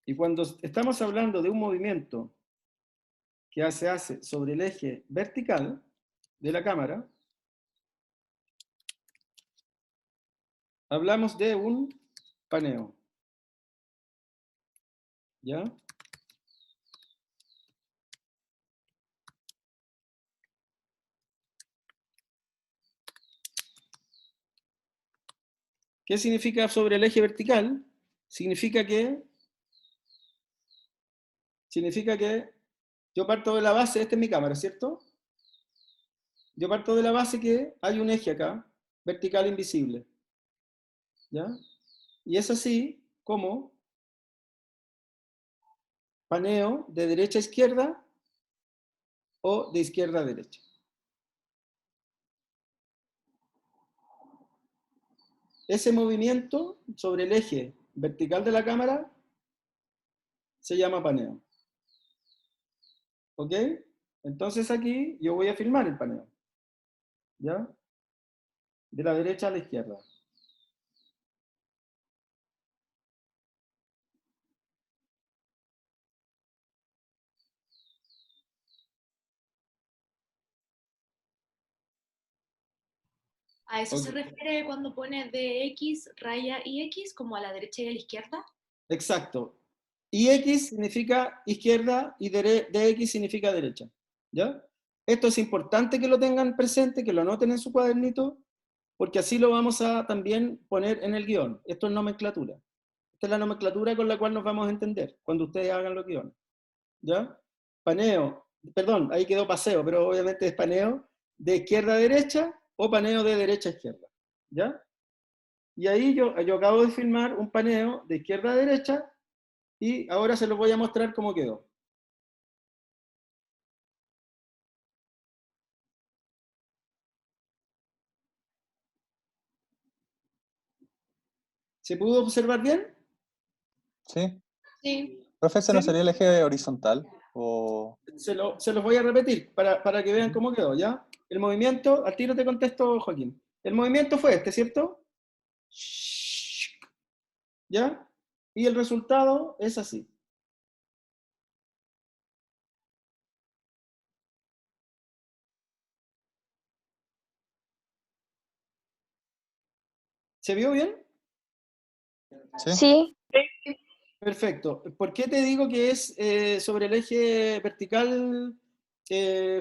Y cuando estamos hablando de un movimiento que se hace sobre el eje vertical de la cámara, hablamos de un paneo. ¿Ya? ¿Qué significa sobre el eje vertical? Significa que yo parto de la base, esta es mi cámara, ¿cierto? Yo parto de la base que hay un eje acá, vertical invisible. ¿Ya? Y es así como paneo de derecha a izquierda o de izquierda a derecha. Ese movimiento sobre el eje vertical de la cámara se llama paneo. ¿Ok? Entonces aquí yo voy a filmar el paneo. ¿Ya? De la derecha a la izquierda. ¿A eso se Ok. refiere cuando pone DX, raya y X, como a la derecha y a la izquierda? Exacto. Y X significa izquierda y DX significa derecha. ¿Ya? Esto es importante que lo tengan presente, que lo anoten en su cuadernito, porque así lo vamos a también poner en el guión. Esto es nomenclatura. Esta es la nomenclatura con la cual nos vamos a entender cuando ustedes hagan los guiones. ¿Ya? Paneo, perdón, ahí quedó paseo, pero obviamente es paneo de izquierda a derecha o paneo de derecha a izquierda. ¿Ya? Y ahí yo acabo de filmar un paneo de izquierda a derecha y ahora se los voy a mostrar cómo quedó. ¿Se pudo observar bien? Sí. Sí. Profe, ¿ese ¿Sí? no sería el eje horizontal? O... Se los voy a repetir para que vean cómo quedó, ¿ya? El movimiento, al tiro te contesto, Joaquín. El movimiento fue este, ¿cierto? ¿Ya? Y el resultado es así. ¿Se vio bien? Sí. Sí, Perfecto. ¿Por qué te digo que es sobre el eje vertical,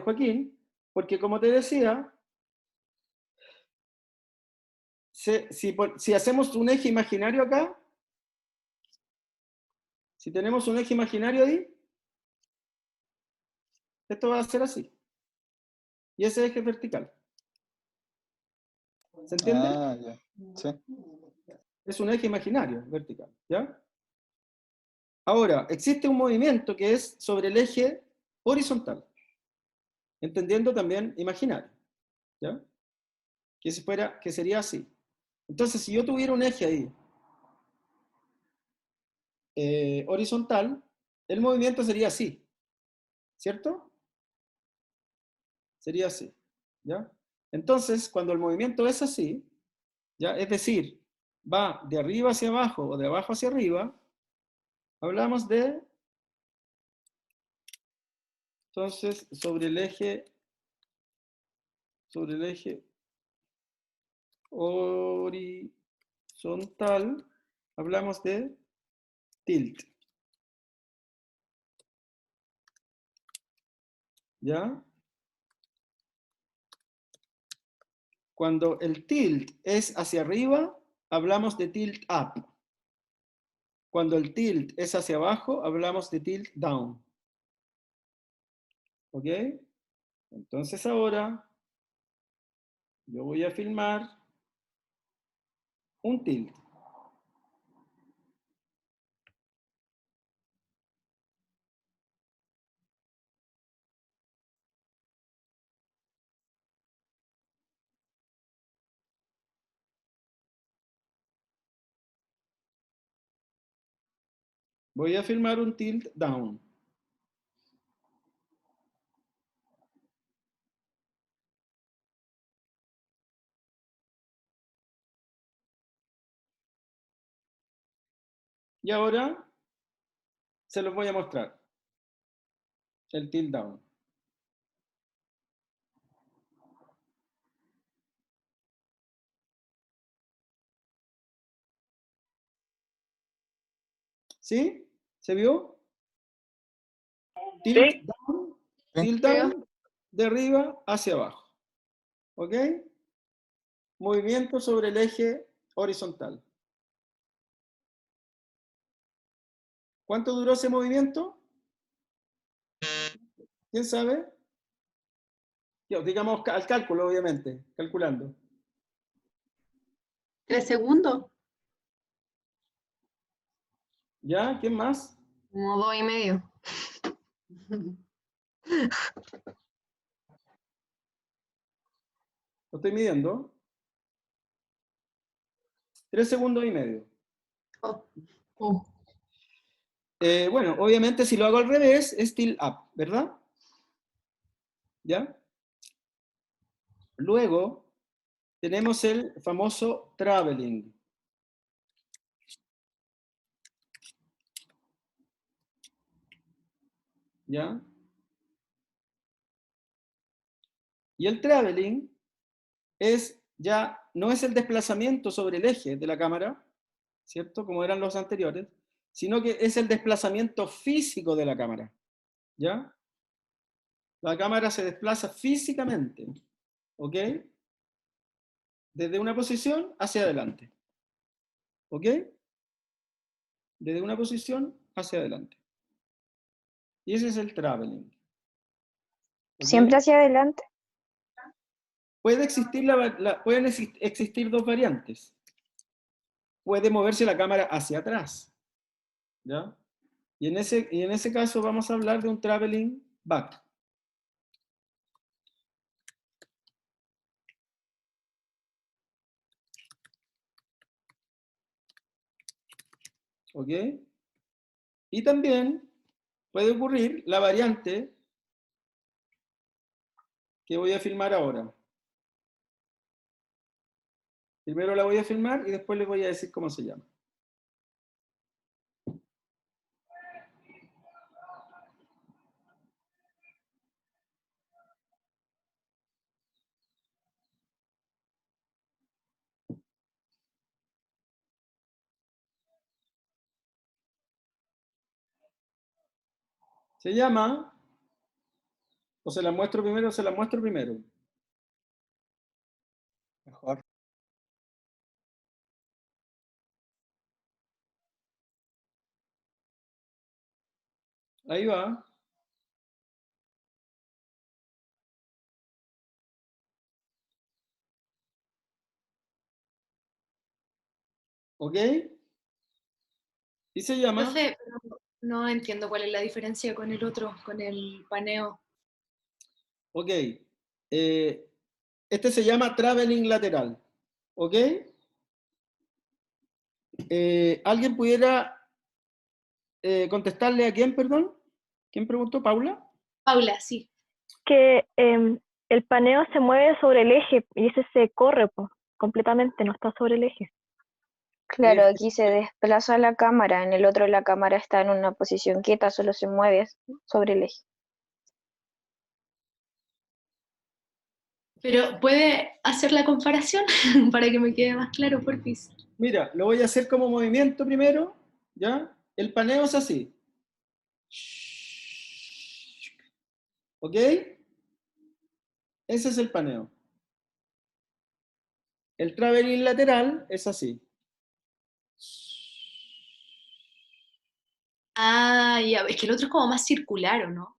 Joaquín? Porque como te decía, si hacemos un eje imaginario acá, si tenemos un eje imaginario ahí, esto va a ser así. Y ese eje es vertical. ¿Se entiende? Ah, ya. Sí. Es un eje imaginario, vertical. ¿Ya? Ahora, existe un movimiento que es sobre el eje horizontal, entendiendo también imaginario. ¿Ya? Que sería así. Entonces, si yo tuviera un eje ahí, horizontal, el movimiento sería así, ¿cierto? Sería así, ¿ya? Entonces, cuando el movimiento es así, ¿ya? Es decir, va de arriba hacia abajo o de abajo hacia arriba, hablamos de, entonces, sobre el eje horizontal, hablamos de tilt. ¿Ya? Cuando el tilt es hacia arriba, hablamos de tilt up. Cuando el tilt es hacia abajo, hablamos de tilt down. ¿Ok? Entonces ahora yo voy a filmar un tilt. Voy a filmar un tilt down. Y ahora se los voy a mostrar. El tilt down. ¿Sí? ¿Se vio? Tilt down, tilt down, de arriba hacia abajo. ¿Ok? Movimiento sobre el eje horizontal. ¿Cuánto duró ese movimiento? ¿Quién sabe? Digamos al cálculo, obviamente, calculando. 3 segundos. ¿Ya? ¿Quién más? Como 2,5. Lo estoy midiendo. 3 segundos y medio. Oh. Bueno, obviamente si lo hago al revés, es tilt up, ¿verdad? ¿Ya? Luego tenemos el famoso traveling. ¿Ya? Y el traveling no es el desplazamiento sobre el eje de la cámara, ¿cierto? Como eran los anteriores, sino que es el desplazamiento físico de la cámara, ¿ya? La cámara se desplaza físicamente, ¿ok? Desde una posición hacia adelante, ¿ok? Desde una posición hacia adelante. Y ese es el traveling. ¿Ok? Siempre hacia adelante. Pueden existir dos variantes. Puede moverse la cámara hacia atrás, ¿ya? Y en ese caso vamos a hablar de un traveling back. ¿Ok? Y también puede ocurrir la variante que voy a filmar ahora. Primero la voy a filmar y después les voy a decir cómo se llama. Se llama, o se la muestro primero, o se la muestro primero. Mejor. Ahí va. ¿Ok? Y se llama... Profe, no entiendo cuál es la diferencia con el otro, con el paneo. Ok. Este se llama traveling lateral. ¿Ok? ¿Alguien pudiera contestarle a quién, perdón? ¿Quién preguntó? ¿Paula? Paula, sí. Que el paneo se mueve sobre el eje y ese se corre completamente, no está sobre el eje. Claro, aquí se desplaza la cámara, en el otro la cámara está en una posición quieta, solo se mueve sobre el eje. Pero ¿puede hacer la comparación para que me quede más claro, porfis? Mira, lo voy a hacer como movimiento primero, ¿ya? El paneo es así. ¿Ok? Ese es el paneo. El traveling lateral es así. Ah, ya, es que el otro es como más circular, ¿o no?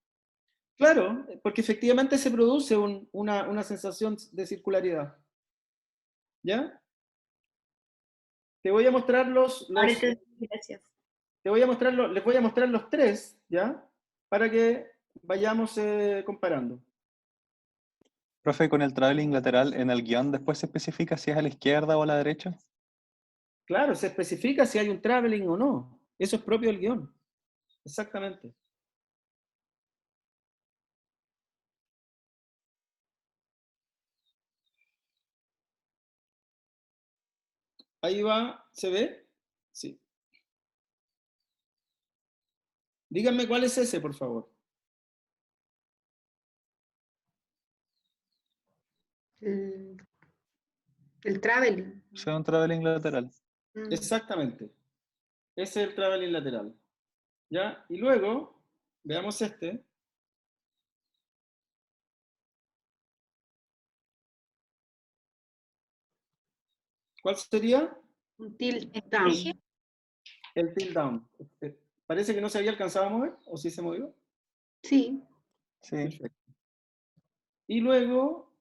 Claro, porque efectivamente se produce una sensación de circularidad. ¿Ya? Te voy a mostrar Ahora gracias. les voy a mostrar los tres, ¿ya? Para que vayamos comparando. Profe, con el traveling lateral en el guión, después se especifica si es a la izquierda o a la derecha. Claro, se especifica si hay un traveling o no. Eso es propio del guión. Exactamente. Ahí va, ¿se ve? Sí. Díganme cuál es ese, por favor. El traveling. O sea, un traveling lateral. Exactamente. Ese es el traveling lateral. ¿Ya? Y luego, veamos este. ¿Cuál sería? Un tilt ¿El down. eje? El tilt down. Parece que no se había alcanzado a mover, ¿o sí se movió? Sí. Sí. Perfecto. Y luego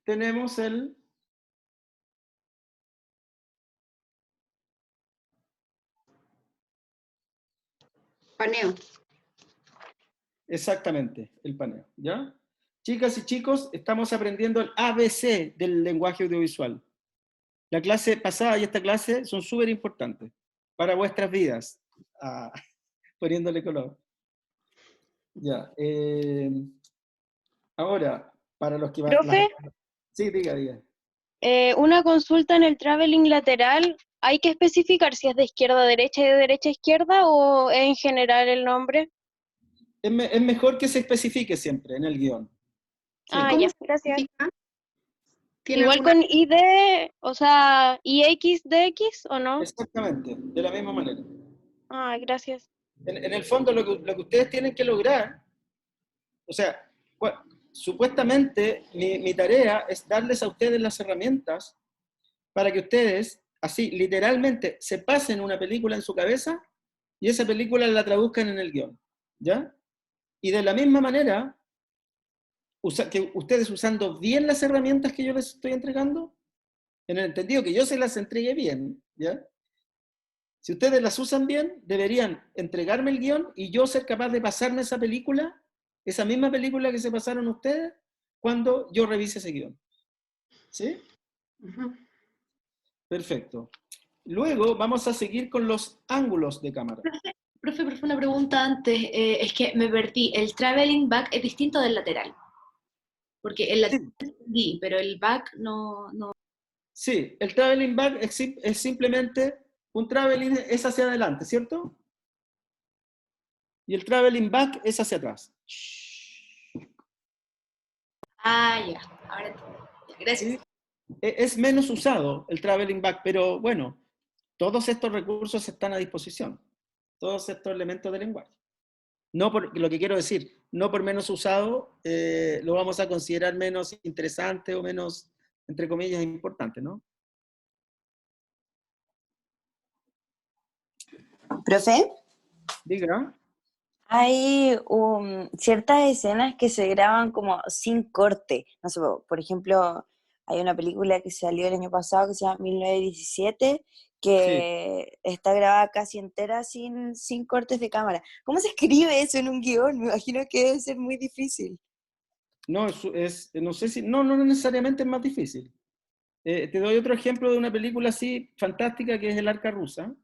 tenemos el Paneo. exactamente, el paneo, ¿ya? Chicas y chicos, estamos aprendiendo el ABC del lenguaje audiovisual. La clase pasada y esta clase son súper importantes para vuestras vidas, poniéndole color. Ya. Ahora, para los que van... Profe, Sí, diga. una consulta en el traveling lateral, ¿hay que especificar si es de izquierda a derecha y de derecha a izquierda o es en general el nombre? Es mejor que se especifique siempre en el guión. Sí. Ah, ¿Cómo ya, se gracias. significa? ¿Tiene Igual alguna? con ID, o sea, IX, DX o no? Exactamente, de la misma manera. Ah, gracias. En el fondo, lo que ustedes tienen que lograr, o sea, supuestamente mi tarea es darles a ustedes las herramientas para que ustedes, así, literalmente, se pasen una película en su cabeza y esa película la traduzcan en el guión, ¿ya? Y de la misma manera, que ustedes usando bien las herramientas que yo les estoy entregando, en el entendido que yo se las entregue bien, ¿ya? Si ustedes las usan bien, deberían entregarme el guión y yo ser capaz de pasarme esa película, esa misma película que se pasaron ustedes, cuando yo revise ese guión. ¿Sí? Ujú. Perfecto. Luego vamos a seguir con los ángulos de cámara. Profe, una pregunta antes. Es que me perdí. El traveling back es distinto del lateral. Porque el lateral sí, pero el back no. Sí, el traveling back es simplemente un traveling es hacia adelante, ¿cierto? Y el traveling back es hacia atrás. Ah, ya. Ahora entiendo. Gracias. ¿Sí? Es menos usado el traveling back, pero bueno, todos estos recursos están a disposición. Todos estos elementos de lenguaje. No por, lo que quiero decir, no por menos usado lo vamos a considerar menos interesante o menos, entre comillas, importante, ¿no? Profe, Diga. hay ciertas escenas que se graban como sin corte. No sé, por ejemplo, hay una película que salió el año pasado que se llama 1917, Sí. que está grabada casi entera sin cortes de cámara. ¿Cómo se escribe eso en un guión? Me imagino que debe ser muy difícil. No, no sé si, no necesariamente es más difícil. Te doy otro ejemplo de una película así fantástica que es El Arca Rusa,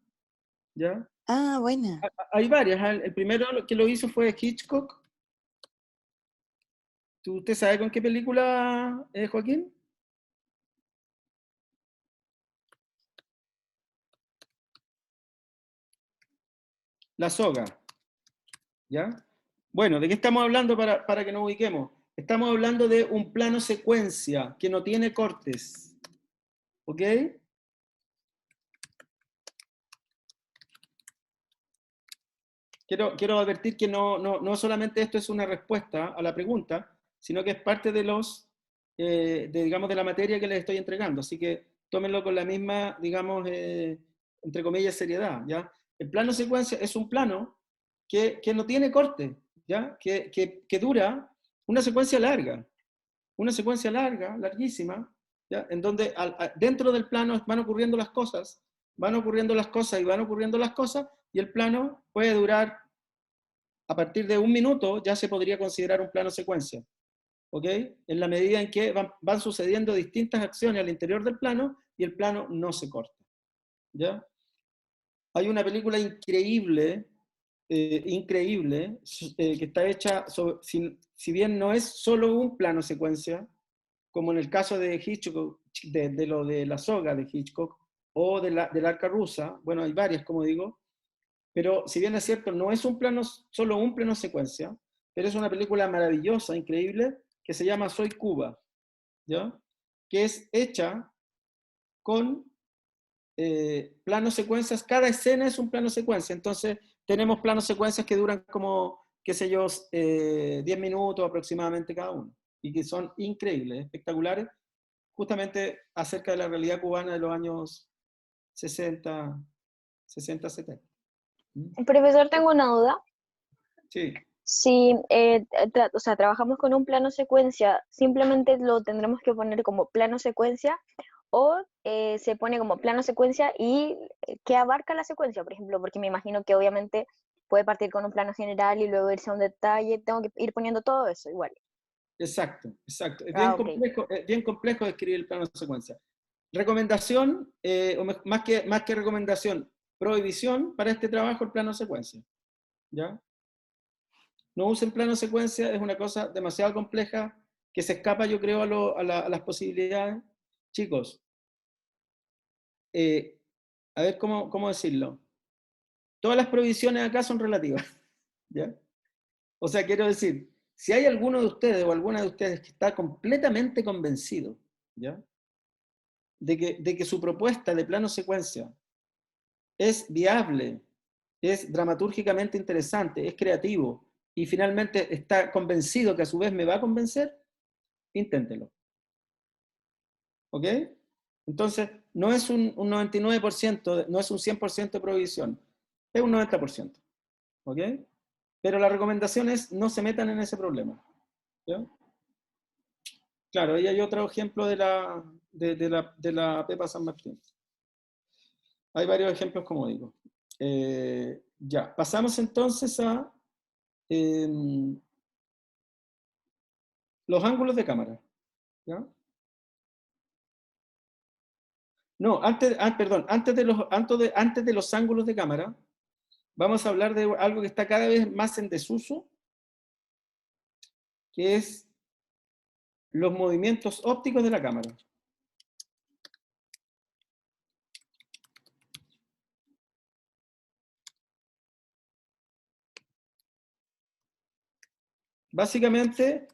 ¿ya? Ah, buena. Hay varias. El primero que lo hizo fue Hitchcock. ¿Usted sabe con qué película, Joaquín? La Soga, ¿ya? Bueno, ¿de qué estamos hablando para que nos ubiquemos? Estamos hablando de un plano secuencia que no tiene cortes, ¿ok? quiero advertir que no solamente esto es una respuesta a la pregunta, sino que es parte de digamos, de la materia que les estoy entregando. Así que tómenlo con la misma, digamos, entre comillas, seriedad, ¿ya? El plano secuencia es un plano que no tiene corte, ¿ya? Que dura una secuencia larga, larguísima, ¿ya? En donde dentro del plano van ocurriendo las cosas, y el plano puede durar, a partir de 1 minuto, ya se podría considerar un plano secuencia, ¿ok? En la medida en que van sucediendo distintas acciones al interior del plano y el plano no se corta, ¿ya? Hay una película increíble, que está hecha, si bien no es solo un plano secuencia, como en el caso de Hitchcock, de lo de La Soga de Hitchcock, o del Arca Rusa, bueno, hay varias, como digo, pero si bien es cierto, no es solo un plano secuencia, pero es una película maravillosa, increíble, que se llama Soy Cuba, ¿ya? Que es hecha con planos secuencias, cada escena es un plano secuencia, entonces tenemos planos secuencias que duran como, qué sé yo, 10 minutos aproximadamente cada uno, y que son increíbles, espectaculares, justamente acerca de la realidad cubana de los años 60, 60, 70. Profesor, tengo una duda. Sí, Si o sea, trabajamos con un plano secuencia, ¿simplemente lo tendremos que poner como plano secuencia o se pone como plano secuencia y qué abarca la secuencia, por ejemplo? Porque me imagino que obviamente puede partir con un plano general y luego irse a un detalle, tengo que ir poniendo todo eso igual. exacto. Es Ah, ok. bien complejo describir el plano de secuencia. Recomendación, o más que recomendación, prohibición para este trabajo, el plano de secuencia, ¿ya? No usen plano secuencia, es una cosa demasiado compleja que se escapa, yo creo, a las posibilidades. Chicos, a ver cómo decirlo. Todas las prohibiciones acá son relativas, ¿ya? O sea, quiero decir, si hay alguno de ustedes o alguna de ustedes que está completamente convencido, ¿ya? De que su propuesta de plano secuencia es viable, es dramatúrgicamente interesante, es creativo, y finalmente está convencido que a su vez me va a convencer, inténtelo. ¿Ok? Entonces, no es un 99%, no es un 100% de prohibición, es un 90%. ¿Ok? Pero la recomendación es no se metan en ese problema. ¿Ya? Claro, ahí hay otro ejemplo de la Pepa San Martín. Hay varios ejemplos, como digo. Ya, pasamos entonces a los ángulos de cámara. ¿Ya? No, perdón, antes de los ángulos de cámara, vamos a hablar de algo que está cada vez más en desuso, que es los movimientos ópticos de la cámara. Básicamente,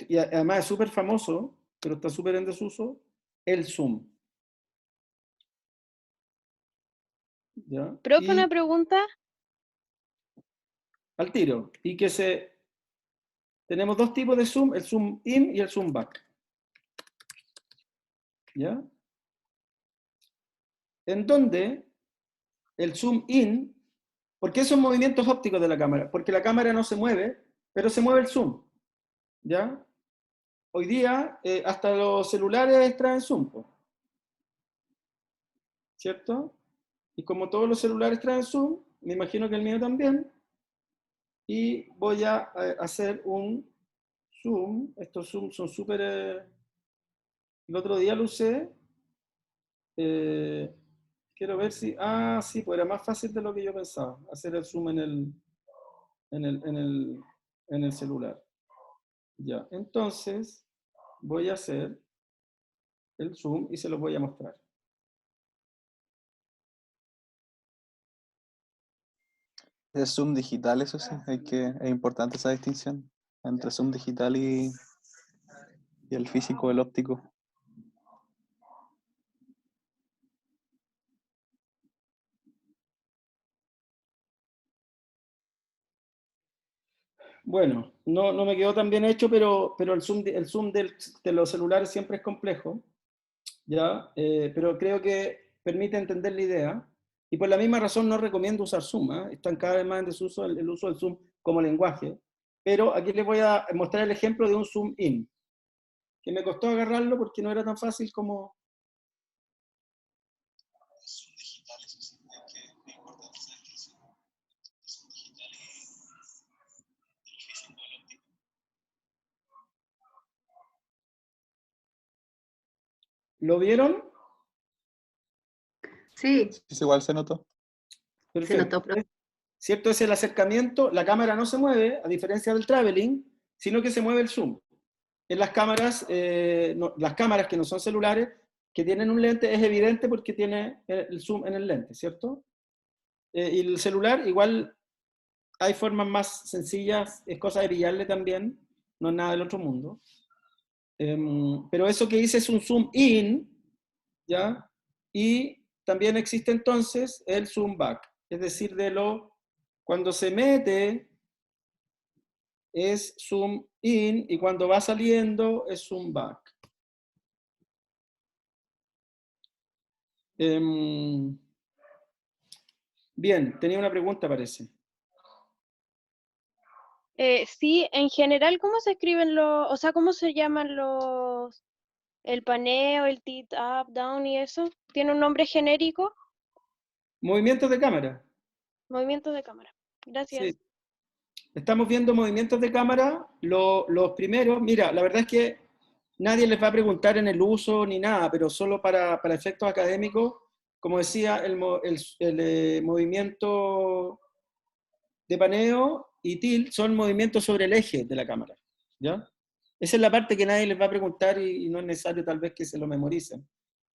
y además es súper famoso, pero está súper en desuso, el zoom. ¿Ya? Profe, Y una pregunta. al tiro. Tenemos dos tipos de zoom, el zoom in y el zoom back. ¿Ya? En donde el zoom in, ¿por qué son movimientos ópticos de la cámara? Porque la cámara no se mueve, pero se mueve el zoom. ¿Ya? Hoy día, hasta los celulares traen zoom, ¿cierto? Y como todos los celulares traen zoom, me imagino que el mío también, y voy a hacer un zoom. Estos zooms son súper... el otro día lo usé. Quiero ver si... Ah, sí, pues era más fácil de lo que yo pensaba, hacer el zoom en el, en el, en el celular. Ya, entonces voy a hacer el zoom y se los voy a mostrar. Es Zoom digital, eso sí, es importante esa distinción entre Zoom digital y el físico, el óptico. Bueno, no me quedó tan bien hecho, pero el zoom de los celulares siempre es complejo, ¿ya? Pero creo que permite entender la idea. Y por la misma razón no recomiendo usar zoom, ¿eh? Están cada vez más en desuso el uso del zoom como lenguaje. Pero aquí les voy a mostrar el ejemplo de un zoom in, que me costó agarrarlo porque no era tan fácil como... ¿Lo vieron? Sí, Sí, igual se notó. se Perfecto. notó, profe. ¿Cierto? Es el acercamiento, la cámara no se mueve, a diferencia del traveling, sino que se mueve el zoom. En las cámaras, las cámaras que no son celulares, que tienen un lente, es evidente porque tiene el zoom en el lente, ¿cierto? Y el celular, igual hay formas más sencillas, es cosa de pillarle también, no es nada del otro mundo. Pero eso que hice es un zoom in, ¿ya? Y también existe entonces el zoom back, es decir, cuando se mete es zoom in y cuando va saliendo es zoom back. Bien, tenía una pregunta, parece. Sí, en general, ¿cómo se escriben los, o sea, cómo se llaman el paneo, el tilt up, down y eso? ¿Tiene un nombre genérico? Movimientos de cámara. Movimiento de cámara. Gracias. Sí. Estamos viendo movimientos de cámara. Los primeros, mira, la verdad es que nadie les va a preguntar en el uso ni nada, pero solo para efectos académicos, como decía, el movimiento de paneo y tilt son movimientos sobre el eje de la cámara, ¿ya? Esa es la parte que nadie les va a preguntar y no es necesario tal vez que se lo memoricen,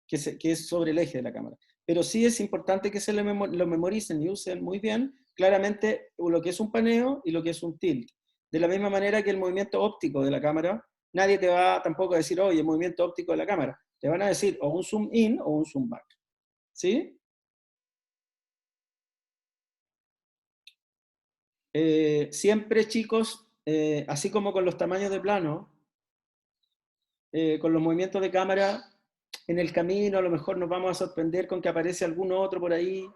que es sobre el eje de la cámara. Pero sí es importante que se lo memoricen y usen muy bien claramente lo que es un paneo y lo que es un tilt. De la misma manera que el movimiento óptico de la cámara, nadie te va tampoco a decir, oye, el movimiento óptico de la cámara. Te van a decir o un zoom in o un zoom back. ¿Sí? Siempre, chicos, así como con los tamaños de plano, con los movimientos de cámara, en el camino a lo mejor nos vamos a sorprender con que aparece algún otro por ahí,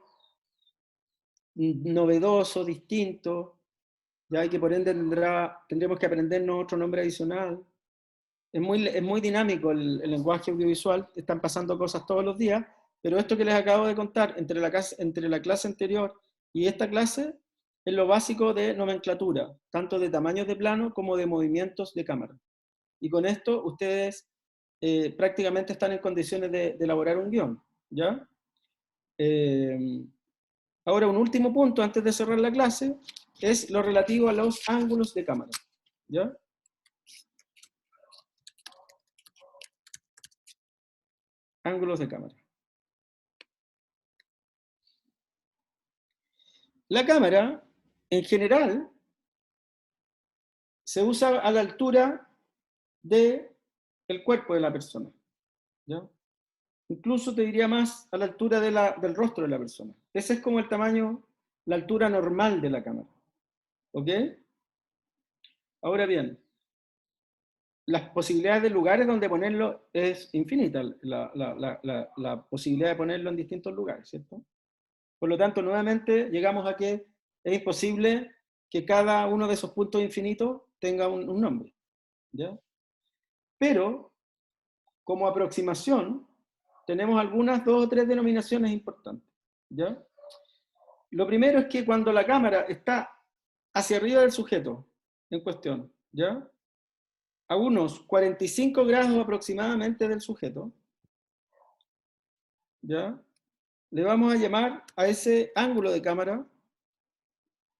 novedoso, distinto, ya que por ende tendremos que aprendernos otro nombre adicional. Es muy dinámico el lenguaje audiovisual, están pasando cosas todos los días, pero esto que les acabo de contar entre la clase anterior y esta clase es lo básico de nomenclatura, tanto de tamaños de plano como de movimientos de cámara. Y con esto ustedes prácticamente están en condiciones de elaborar un guión, ¿ya? Ahora, un último punto antes de cerrar la clase es lo relativo a los ángulos de cámara, ¿ya? Ángulos de cámara. La cámara, en general, se usa a la altura del cuerpo de la persona, ¿ya? Incluso te diría más a la altura del rostro de la persona. Ese es como el tamaño, la altura normal de la cámara. ¿Ok? Ahora bien, las posibilidades de lugares donde ponerlo es infinita, la posibilidad de ponerlo en distintos lugares, ¿cierto? Por lo tanto, nuevamente llegamos a que es imposible que cada uno de esos puntos infinitos tenga un nombre, ¿ya? Pero, como aproximación, tenemos algunas, 2 o 3 denominaciones importantes, ¿ya? Lo primero es que cuando la cámara está hacia arriba del sujeto en cuestión, ¿ya? A unos 45 grados aproximadamente del sujeto, ¿ya? Le vamos a llamar a ese ángulo de cámara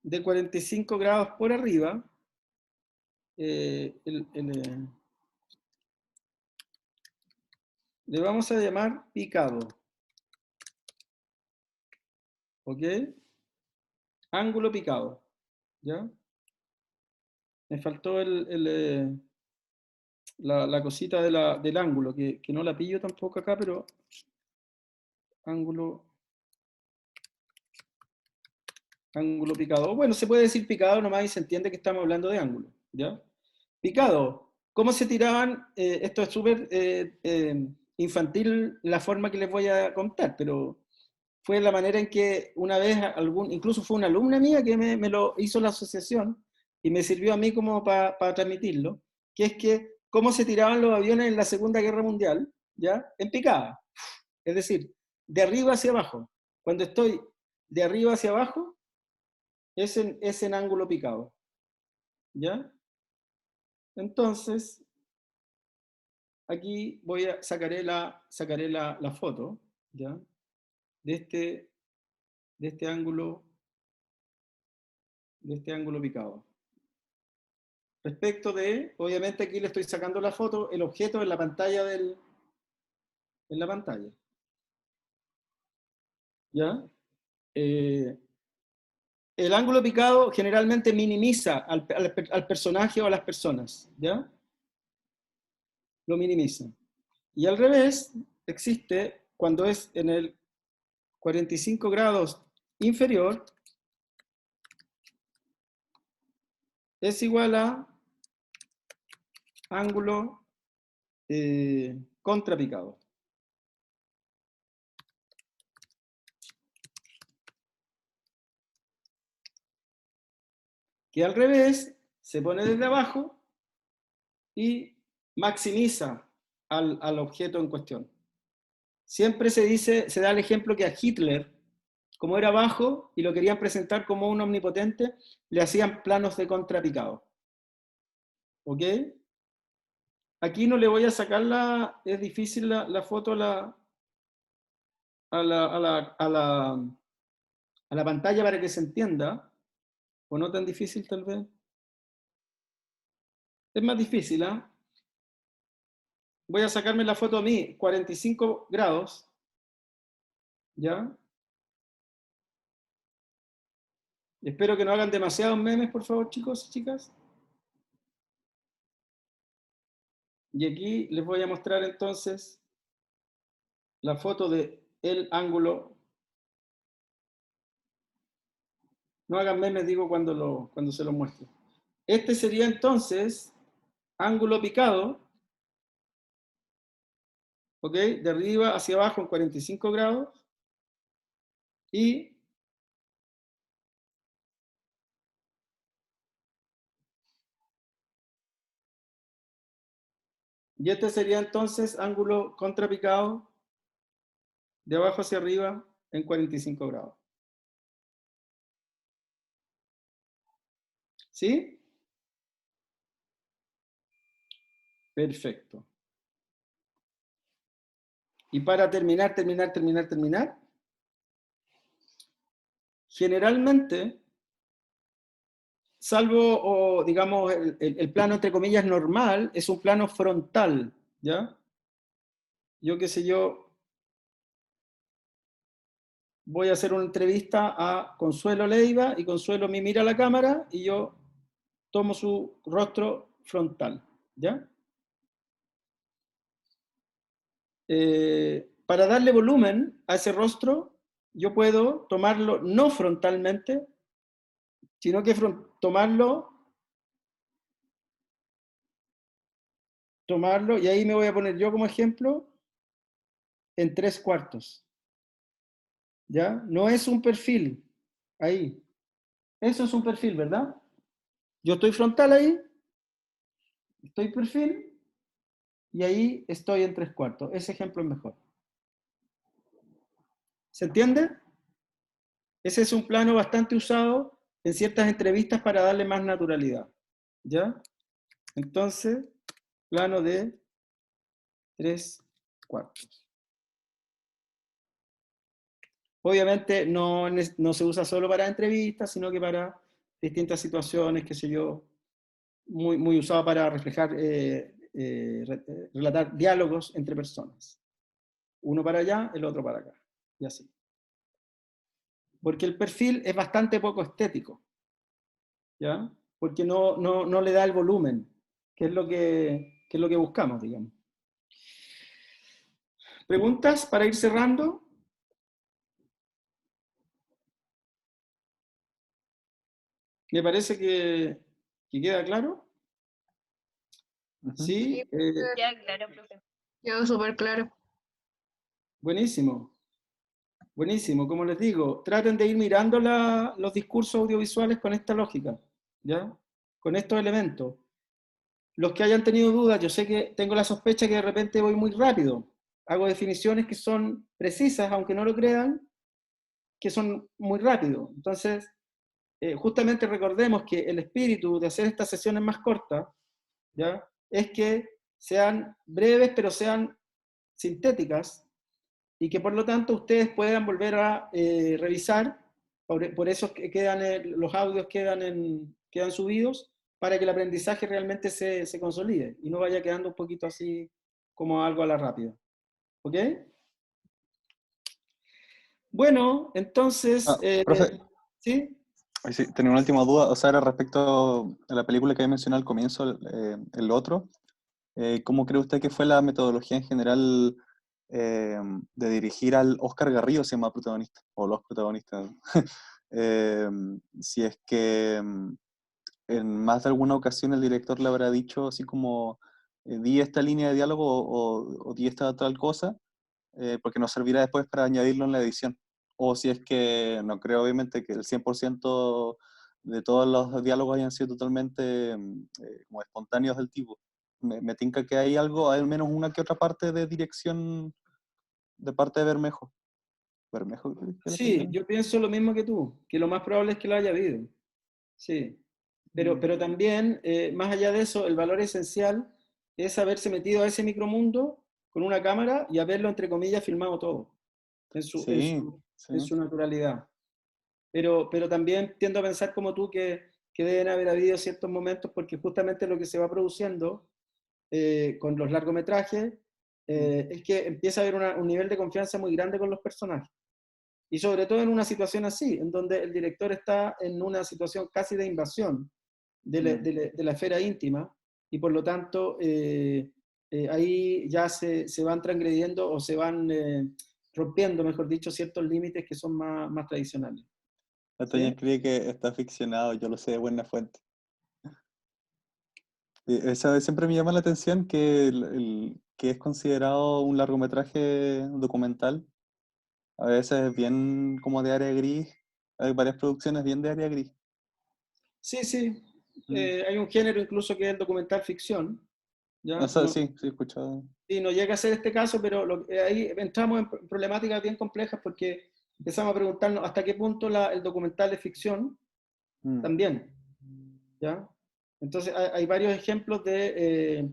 de 45 grados por arriba, le vamos a llamar picado. ¿Ok? Ángulo picado. ¿Ya? Me faltó la cosita del ángulo, que no la pillo tampoco acá, pero ángulo Ángulo picado. Bueno, se puede decir picado nomás y se entiende que estamos hablando de ángulo, ¿ya? Picado. ¿Cómo se tiraban? Esto es súper infantil la forma que les voy a contar, pero fue la manera en que una vez, incluso fue una alumna mía que me lo hizo la asociación y me sirvió a mí como para transmitirlo, que es que cómo se tiraban los aviones en la Segunda Guerra Mundial, ¿ya? En picada. Es decir, de arriba hacia abajo. Cuando estoy de arriba hacia abajo, es en ángulo picado, ¿ya? Entonces, aquí sacaré la foto, ¿ya? De este ángulo picado. Respecto de, obviamente aquí le estoy sacando la foto, el objeto en la pantalla en la pantalla. ¿Ya? El ángulo picado generalmente minimiza al personaje o a las personas, ¿ya? Lo minimiza. Y al revés, existe cuando es en el 45 grados inferior, es igual a ángulo contrapicado. Que al revés se pone desde abajo y maximiza al objeto en cuestión. Siempre se da el ejemplo que a Hitler, como era bajo y lo querían presentar como un omnipotente, le hacían planos de contrapicado. ¿Ok? Aquí no le voy a sacar es difícil la foto a la pantalla para que se entienda, o no tan difícil tal vez. Es más difícil, ¿ah? Voy a sacarme la foto a mí, 45 grados, ¿ya? Espero que no hagan demasiados memes, por favor, chicos y chicas. Y aquí les voy a mostrar entonces la foto de el ángulo. No hagan memes, digo, cuando se lo muestro. Este sería entonces ángulo picado, ¿ok? De arriba hacia abajo en 45 grados. Y este sería entonces ángulo contrapicado de abajo hacia arriba en 45 grados. ¿Sí? Perfecto. Y para terminar, generalmente, salvo, digamos, el plano entre comillas normal, es un plano frontal, ¿ya? Yo qué sé yo, voy a hacer una entrevista a Consuelo Leiva y Consuelo me mira a la cámara y yo tomo su rostro frontal, ¿ya? Para darle volumen a ese rostro, yo puedo tomarlo no frontalmente, sino que tomarlo, y ahí me voy a poner yo como ejemplo, en 3/4. ¿Ya? No es un perfil, ahí. Eso es un perfil, ¿verdad? Yo estoy frontal ahí, estoy perfil, y ahí estoy en 3/4. Ese ejemplo es mejor. ¿Se entiende? Ese es un plano bastante usado en ciertas entrevistas para darle más naturalidad. ¿Ya? Entonces, plano de 3/4. Obviamente no se usa solo para entrevistas, sino que para distintas situaciones, qué sé yo, muy usado para reflejar, relatar diálogos entre personas. Uno para allá, el otro para acá, y así. Porque el perfil es bastante poco estético, ¿ya? Porque no le da el volumen, que es lo que buscamos, digamos. ¿Preguntas para ir cerrando? Me parece que queda claro. Ujú. Sí, Ya, claro, profe. Quedó súper claro. buenísimo. Buenísimo, como les digo, traten de ir mirando los discursos audiovisuales con esta lógica, ¿ya? Con estos elementos. Los que hayan tenido dudas, yo sé que tengo la sospecha que de repente voy muy rápido. Hago definiciones que son precisas, aunque no lo crean, que son muy rápido. Entonces, justamente recordemos que el espíritu de hacer estas sesiones más cortas, ¿ya? Es que sean breves, pero sean sintéticas, y que por lo tanto ustedes puedan volver a revisar, por eso que quedan, los audios quedan subidos, para que el aprendizaje realmente se consolide y no vaya quedando un poquito así como algo a la rápida. ¿Ok? Bueno, entonces, Profe, ¿sí? sí, tenía una última duda, o sea, era respecto a la película que había mencionado al comienzo, el otro. ¿Cómo cree usted que fue la metodología en general de dirigir al Oscar Garrido, se llama protagonista, o los protagonistas? Eh, si es que en más de alguna ocasión el director le habrá dicho así como, di esta línea de diálogo o di esta tal cosa, porque nos servirá después para añadirlo en la edición. O si es que, no creo obviamente que el 100% de todos los diálogos hayan sido totalmente como espontáneos del tipo. Me tinca que hay algo, hay al menos una que otra parte de dirección de parte de Bermejo. ¿Bermejo creo que le Sí, llaman? yo pienso lo mismo que tú, que lo más probable es que lo haya habido. Sí. Pero también, más allá de eso, el valor esencial es haberse metido a ese micromundo con una cámara y haberlo, entre comillas, filmado todo en su, en Sí, su, sí. en su naturalidad. Pero también tiendo a pensar como tú que deben haber habido ciertos momentos, porque justamente lo que se va produciendo con los largometrajes es que empieza a haber un nivel de confianza muy grande con los personajes. Y sobre todo en una situación así, en donde el director está en una situación casi de invasión de la esfera íntima, y por lo tanto ahí ya se van transgrediendo o se van rompiendo, mejor dicho, ciertos límites que son más tradicionales. La ¿Sí? Toña escribe que está ficcionado, yo lo sé de buena fuente. Esa siempre me llama la atención que, que es considerado un largometraje documental. A veces es bien como de área gris. Hay varias producciones bien de área gris. Sí, sí. Mm. Hay un género incluso que es el documental ficción. O ¿Ya? sea, sí, sí he escuchado. Y no llega a ser este caso, pero ahí entramos en problemáticas bien complejas porque empezamos a preguntarnos hasta qué punto el documental es ficción Mm. también. ¿Ya? Entonces hay varios ejemplos de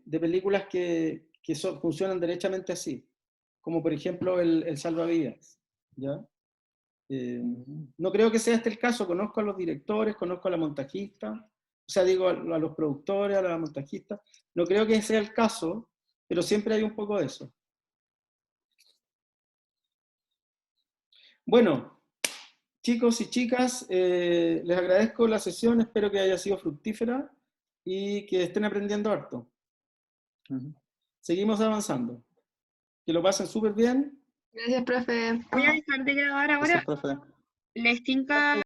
películas que funcionan derechamente así, como por ejemplo el Salvavidas. ¿Ya? Mm. No creo que sea este el caso, conozco a los directores, conozco a la montajista, o sea, digo a los productores, a la montajista, no creo que sea el caso, pero siempre hay un poco de eso. Bueno, chicos y chicas, les agradezco la sesión, espero que haya sido fructífera y que estén aprendiendo harto. Ujú. Seguimos avanzando. Que lo pasen súper bien. Gracias, profe. Voy a dejar de grabar Gracias, ahora. profe. ¿Les tinca